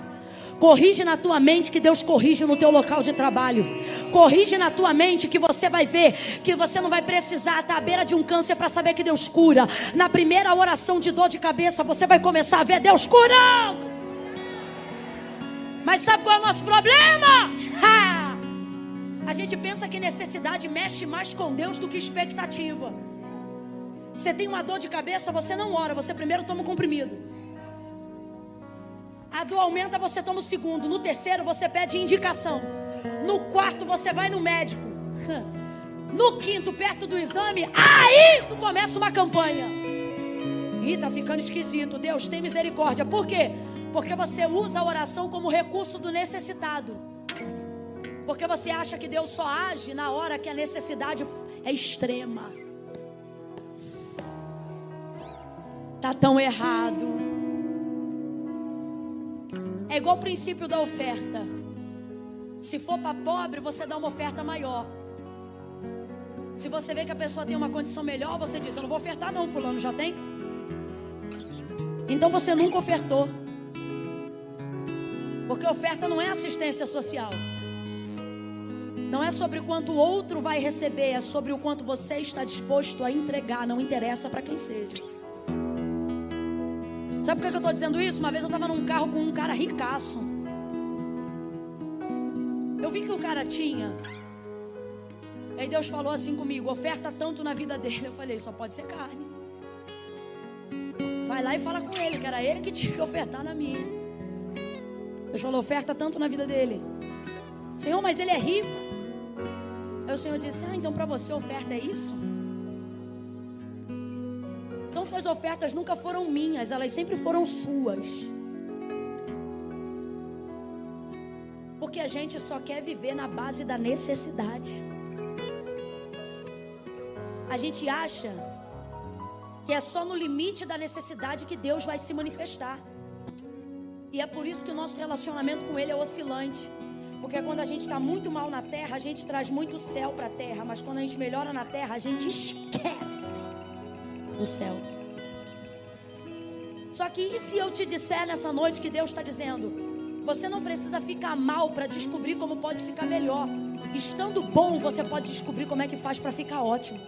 Corrige na tua mente, que Deus corrige no teu local de trabalho. Corrige na tua mente, que você vai ver que você não vai precisar estar à beira de um câncer para saber que Deus cura. Na primeira oração de dor de cabeça, você vai começar a ver Deus curando. Mas sabe qual é o nosso problema? A gente pensa que necessidade mexe mais com Deus do que expectativa. Você tem uma dor de cabeça, você não ora, você primeiro toma um comprimido. A dor aumenta, você toma o segundo. No terceiro, você pede indicação. No quarto, você vai no médico. No quinto, perto do exame, aí tu começa uma campanha. Ih, tá ficando esquisito. Deus, tem misericórdia. Por quê? Porque você usa a oração como recurso do necessitado. Porque você acha que Deus só age na hora que a necessidade é extrema. Tá tão errado. É igual o princípio da oferta. Se for para pobre, você dá uma oferta maior. Se você vê que a pessoa tem uma condição melhor, você diz: eu não vou ofertar não, fulano já tem. Então você nunca ofertou. Porque oferta não é assistência social. Não é sobre o quanto o outro vai receber, é sobre o quanto você está disposto a entregar. Não interessa para quem seja. Sabe por que eu estou dizendo isso? Uma vez eu estava num carro com um cara ricaço. Eu vi que o cara tinha. Aí Deus falou assim comigo: oferta tanto na vida dele. Eu falei: só pode ser carne. Vai lá e fala com ele, que era ele que tinha que ofertar na minha. Deus falou: oferta tanto na vida dele. Senhor, mas ele é rico. Aí o Senhor disse: então para você oferta é isso? Então suas ofertas nunca foram minhas, elas sempre foram suas. Porque a gente só quer viver na base da necessidade. A gente acha que é só no limite da necessidade que Deus vai se manifestar. E é por isso que o nosso relacionamento com Ele é oscilante. Porque quando a gente está muito mal na terra, a gente traz muito céu para a terra. Mas quando a gente melhora na terra, a gente esquece do céu. Só que e se eu te disser nessa noite que Deus está dizendo: você não precisa ficar mal para descobrir como pode ficar melhor. Estando bom, você pode descobrir como é que faz para ficar ótimo.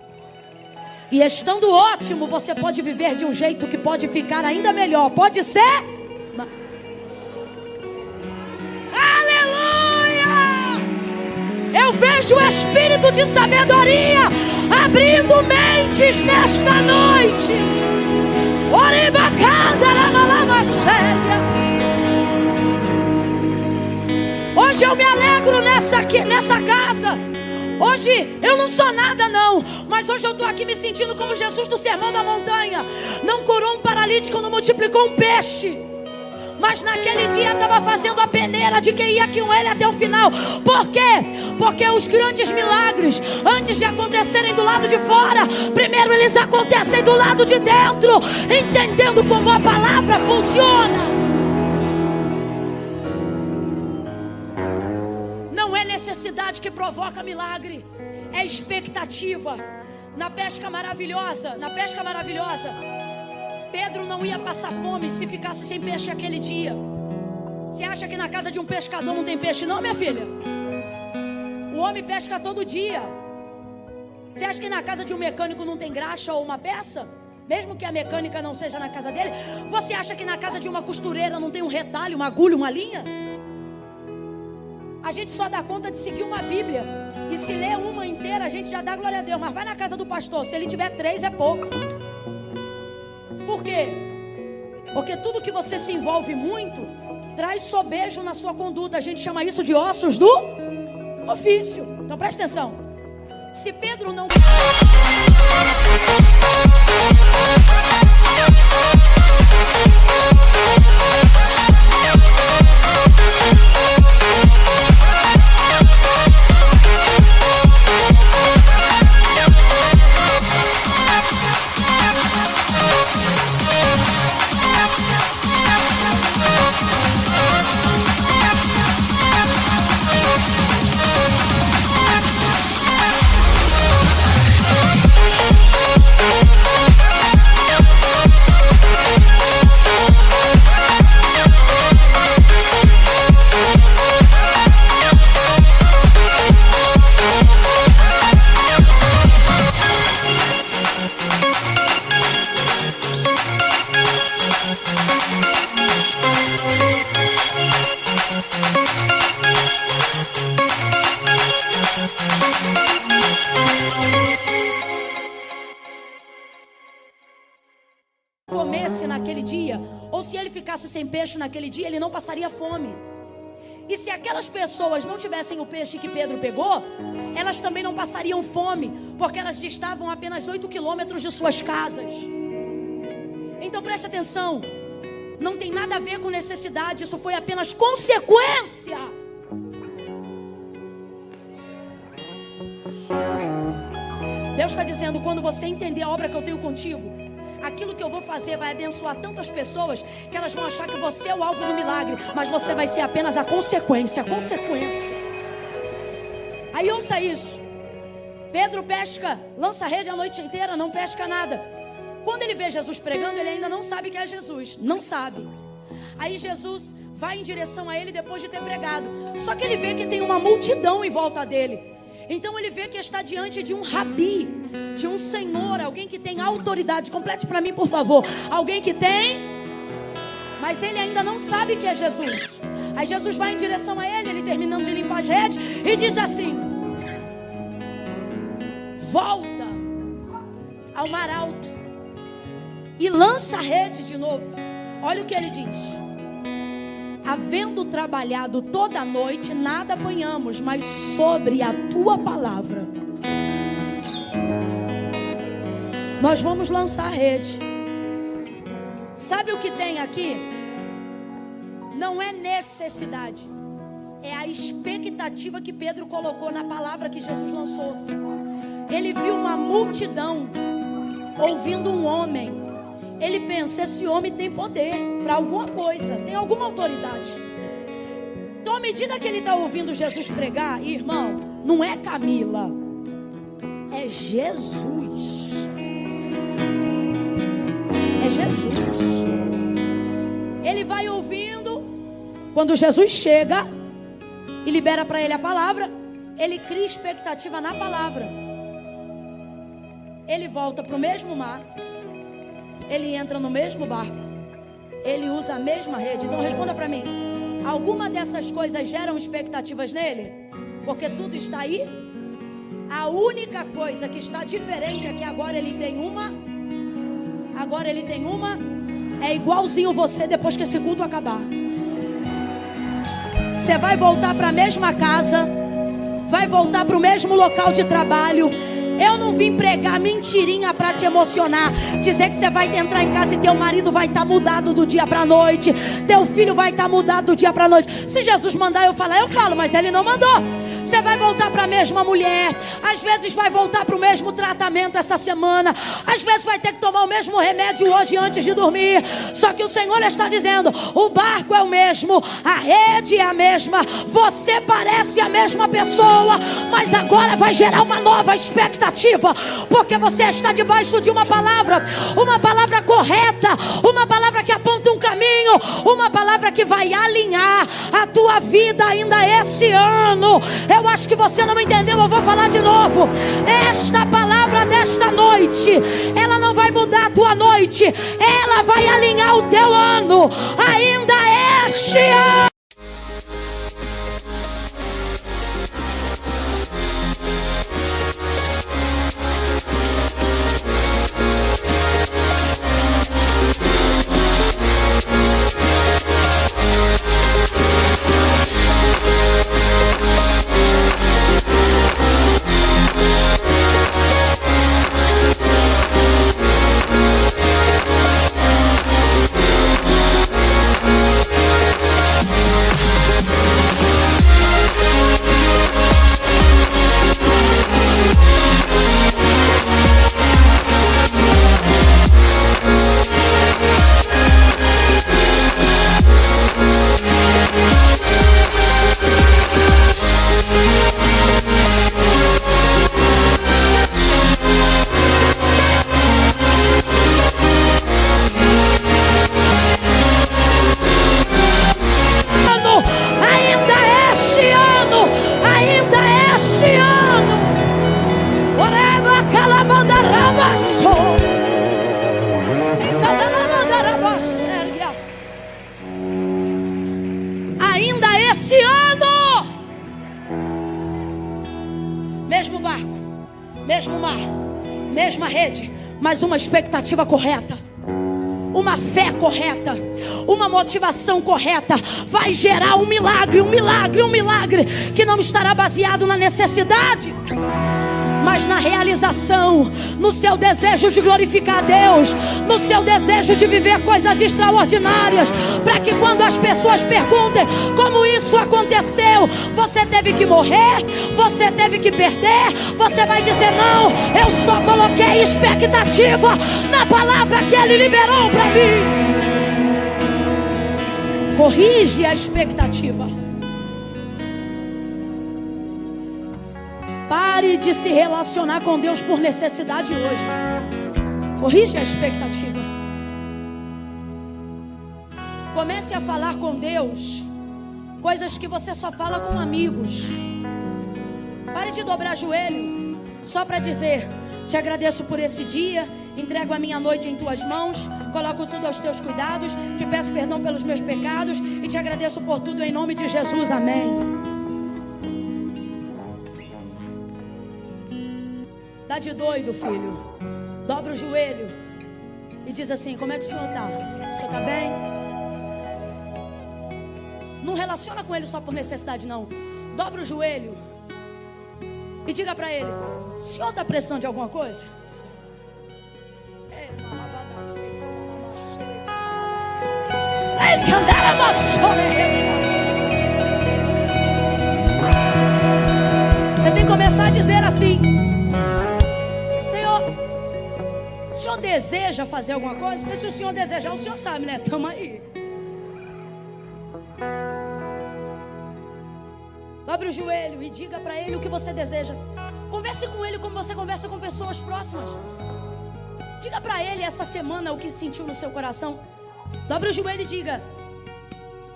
E estando ótimo, você pode viver de um jeito que pode ficar ainda melhor. Pode ser? Aleluia! Eu vejo o espírito de sabedoria abrindo mentes nesta noite. Hoje eu me alegro nessa casa. Hoje eu não sou nada não, mas hoje eu estou aqui me sentindo como Jesus do Sermão da Montanha. Não curou um paralítico, não multiplicou um peixe, mas naquele dia estava fazendo a peneira de quem ia com ele até o final. Por quê? Porque os grandes milagres, antes de acontecerem do lado de fora, primeiro eles acontecem do lado de dentro, entendendo como a palavra funciona. Não é necessidade que provoca milagre, é expectativa. Na pesca maravilhosa, Pedro não ia passar fome se ficasse sem peixe aquele dia. Você acha que na casa de um pescador não tem peixe não, minha filha? O homem pesca todo dia. Você acha que na casa de um mecânico não tem graxa ou uma peça? Mesmo que a mecânica não seja na casa dele. Você acha que na casa de uma costureira não tem um retalho, uma agulha, uma linha? A gente só dá conta de seguir uma Bíblia. E se ler uma inteira, a gente já dá glória a Deus. Mas vai na casa do pastor, se ele tiver 3 é pouco. Por quê? Porque tudo que você se envolve muito traz sobejo na sua conduta. A gente chama isso de ossos do ofício. Então presta atenção. Se Pedro não... comesse naquele dia, ou se ele ficasse sem peixe naquele dia, ele não passaria fome. E se aquelas pessoas não tivessem o peixe que Pedro pegou, elas também não passariam fome, porque elas distavam apenas 8 quilômetros de suas casas. Então preste atenção, não tem nada a ver com necessidade, isso foi apenas consequência. Deus está dizendo: quando você entender a obra que eu tenho contigo, aquilo que eu vou fazer vai abençoar tantas pessoas que elas vão achar que você é o alvo do milagre, mas você vai ser apenas a consequência. Aí ouça isso. Pedro pesca, lança a rede a noite inteira, não pesca nada. Quando ele vê Jesus pregando, ele ainda não sabe que é Jesus. Não sabe. Aí Jesus vai em direção a ele depois de ter pregado. Só que ele vê que tem uma multidão em volta dele. Então ele vê que está diante de um rabi, de um senhor, alguém que tem autoridade. Complete para mim, por favor. Alguém que tem, mas ele ainda não sabe que é Jesus. Aí Jesus vai em direção a ele, ele terminando de limpar as redes, e diz assim: volta ao mar alto e lança a rede de novo. Olha o que ele diz: havendo trabalhado toda a noite, nada apanhamos, mas sobre a tua palavra nós vamos lançar a rede. Sabe o que tem aqui? Não é necessidade, é a expectativa que Pedro colocou na palavra que Jesus lançou. Ele viu uma multidão ouvindo um homem. Ele pensa: esse homem tem poder para alguma coisa, tem alguma autoridade. Então, à medida que ele está ouvindo Jesus pregar, irmão, não é Camila, é Jesus. É Jesus. Ele vai ouvindo. Quando Jesus chega e libera para ele a palavra, ele cria expectativa na palavra. Ele volta para o mesmo mar. Ele entra no mesmo barco. Ele usa a mesma rede. Então responda para mim: alguma dessas coisas geram expectativas nele? Porque tudo está aí. A única coisa que está diferente é que agora ele tem uma. É igualzinho você depois que esse culto acabar. Você vai voltar para a mesma casa. Vai voltar para o mesmo local de trabalho. Eu não vim pregar mentirinha para te emocionar, dizer que você vai entrar em casa e teu marido vai estar mudado do dia para a noite, teu filho vai estar mudado do dia para a noite. Se Jesus mandar eu falar, eu falo, mas ele não mandou. Você vai voltar para a mesma mulher, às vezes vai voltar para o mesmo tratamento essa semana, às vezes vai ter que tomar o mesmo remédio hoje antes de dormir. Só que o Senhor está dizendo: o barco é o mesmo, a rede é a mesma, você parece a mesma pessoa, mas agora vai gerar uma nova expectativa, porque você está debaixo de uma palavra correta, uma palavra que aponta um caminho, uma palavra que vai alinhar a tua vida ainda esse ano. Eu acho que você não entendeu, eu vou falar de novo. Esta palavra desta noite, ela não vai mudar a tua noite, ela vai alinhar o teu ano, ainda este ano. Mesmo barco, mesmo mar, mesma rede, mas uma expectativa correta, uma fé correta, uma motivação correta vai gerar um milagre que não estará baseado na necessidade, mas na realização, no seu desejo de glorificar a Deus, no seu desejo de viver coisas extraordinárias, para que quando as pessoas perguntem como isso aconteceu, você teve que morrer, você teve que perder, você vai dizer: não, eu só coloquei expectativa na palavra que Ele liberou para mim. Corrige a expectativa. Pare Pare de se relacionar com Deus por necessidade hoje. Corrige a expectativa. Comece a falar com Deus coisas que você só fala com amigos. Pare de dobrar joelho só para dizer: te agradeço por esse dia, entrego a minha noite em tuas mãos, coloco tudo aos teus cuidados, te peço perdão pelos meus pecados e te agradeço por tudo em nome de Jesus, amém. Tá de doido, filho? Dobra o joelho e diz assim: como é que o senhor está? O senhor está bem? Não relaciona com ele só por necessidade, não. Dobra o joelho e diga para ele: o senhor está precisando de alguma coisa? Você tem que começar a dizer assim: Senhor, o senhor deseja fazer alguma coisa? Porque se o senhor desejar, o senhor sabe, né? Tamo aí. Dobre o joelho e diga para ele o que você deseja. Converse com ele como você conversa com pessoas próximas. Diga para ele essa semana o que sentiu no seu coração. Dobre o joelho e diga: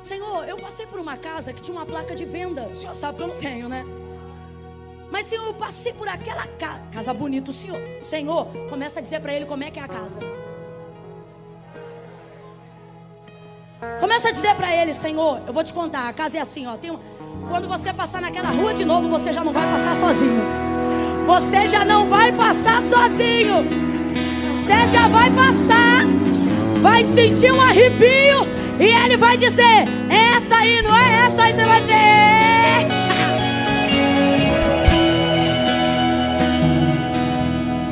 Senhor, eu passei por uma casa que tinha uma placa de venda. O senhor sabe que eu não tenho, né? Mas Senhor, eu passei por aquela casa bonita. Senhor, começa a dizer para ele como é que é a casa. Começa a dizer para ele: Senhor, eu vou te contar, a casa é assim, ó. Quando você passar naquela rua de novo, você já não vai passar sozinho. Você já não vai passar sozinho. Você já vai passar, vai sentir um arrepio e ele vai dizer: é essa aí, não é essa aí? Você vai dizer: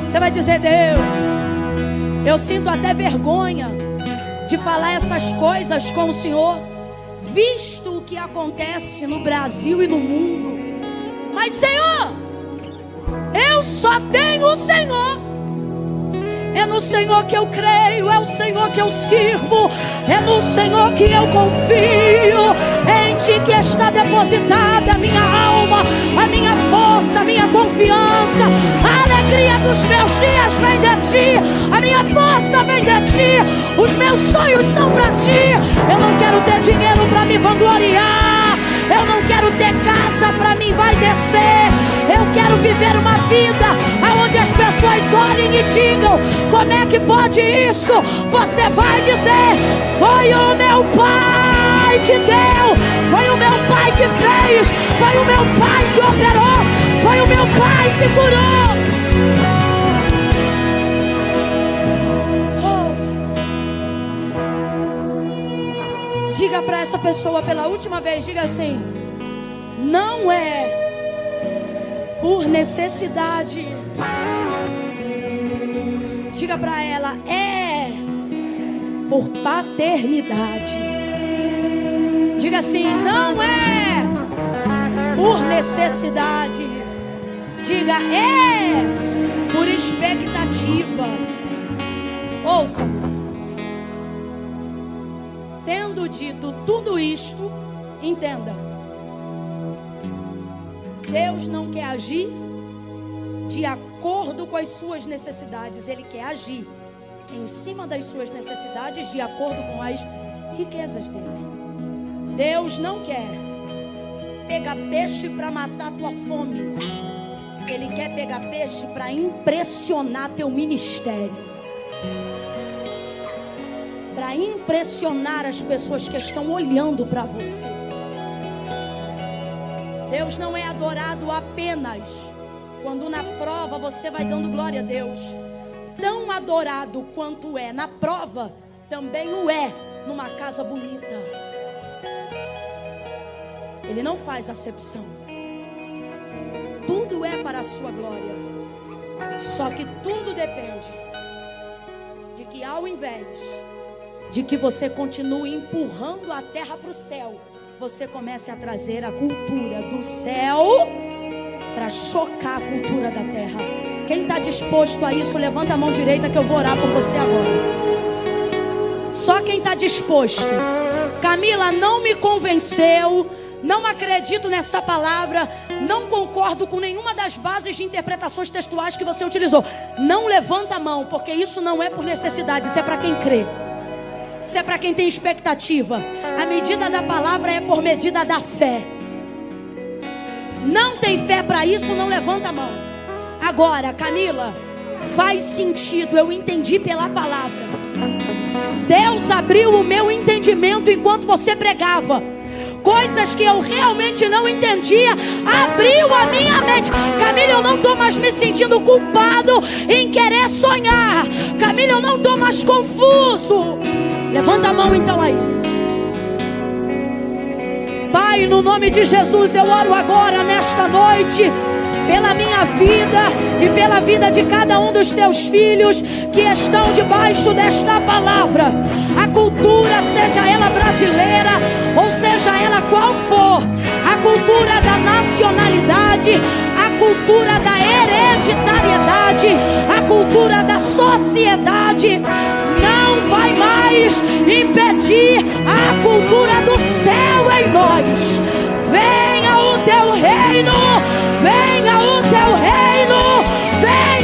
você vai dizer: Deus, eu sinto até vergonha de falar essas coisas com o Senhor, visto o que acontece no Brasil e no mundo. Mas Senhor, eu só tenho o Senhor. É no Senhor que eu creio, é o Senhor que eu sirvo, é no Senhor que eu confio. É em Ti que está depositada a minha alma, a minha força, a minha confiança. A alegria dos meus dias vem de Ti, a minha força vem de Ti, os meus sonhos são para Ti. Eu não quero ter dinheiro para me vangloriar, eu não quero ter casa para mim vai descer. Eu quero viver uma vida onde as pessoas olhem e digam: como é que pode isso? Você vai dizer: foi o meu pai que deu, foi o meu pai que fez, foi o meu pai que operou, foi o meu pai que curou. Diga para essa pessoa pela última vez, diga assim: não é por necessidade. Diga para ela: é por paternidade. Diga assim: não é por necessidade. Diga: é por expectativa. Ouça. Tendo dito tudo isto, entenda: Deus não quer agir de acordo com as suas necessidades. Ele quer agir em cima das suas necessidades, de acordo com as riquezas dele. Deus não quer pegar peixe para matar tua fome. Ele quer pegar peixe para impressionar teu ministério, para impressionar as pessoas que estão olhando para você. Deus não é adorado apenas quando na prova você vai dando glória a Deus. Tão adorado quanto é na prova, também o é numa casa bonita. Ele não faz acepção. Tudo é para a sua glória. Só que tudo depende de que, ao invés de que você continue empurrando a terra para o céu, você comece a trazer a cultura do céu para chocar a cultura da terra. Quem está disposto a isso, levanta a mão direita que eu vou orar por você agora. Só quem está disposto. Camila, não me convenceu, não acredito nessa palavra, Não concordo com nenhuma das bases de interpretações textuais que você utilizou. Não levanta a mão, porque isso não é por necessidade, isso é para quem crê. Isso é para quem tem expectativa. A medida da palavra é por medida da fé. Não tem fé para isso, não levanta a mão. Agora, Camila, faz sentido, eu entendi pela palavra. Deus abriu o meu entendimento enquanto você pregava. Coisas que eu realmente não entendia, abriu a minha mente. Camila, eu não estou mais me sentindo culpado em querer sonhar. Camila, eu não estou mais confuso. Levanta a mão então aí. Pai, no nome de Jesus, eu oro agora nesta noite pela minha vida e pela vida de cada um dos teus filhos que estão debaixo desta palavra. A cultura, seja ela brasileira ou seja ela qual for, a cultura da nacionalidade, a cultura da hereditariedade, a cultura da sociedade não vai mais impedir a cultura do céu em nós. Venha o teu reino, venha o teu reino, venha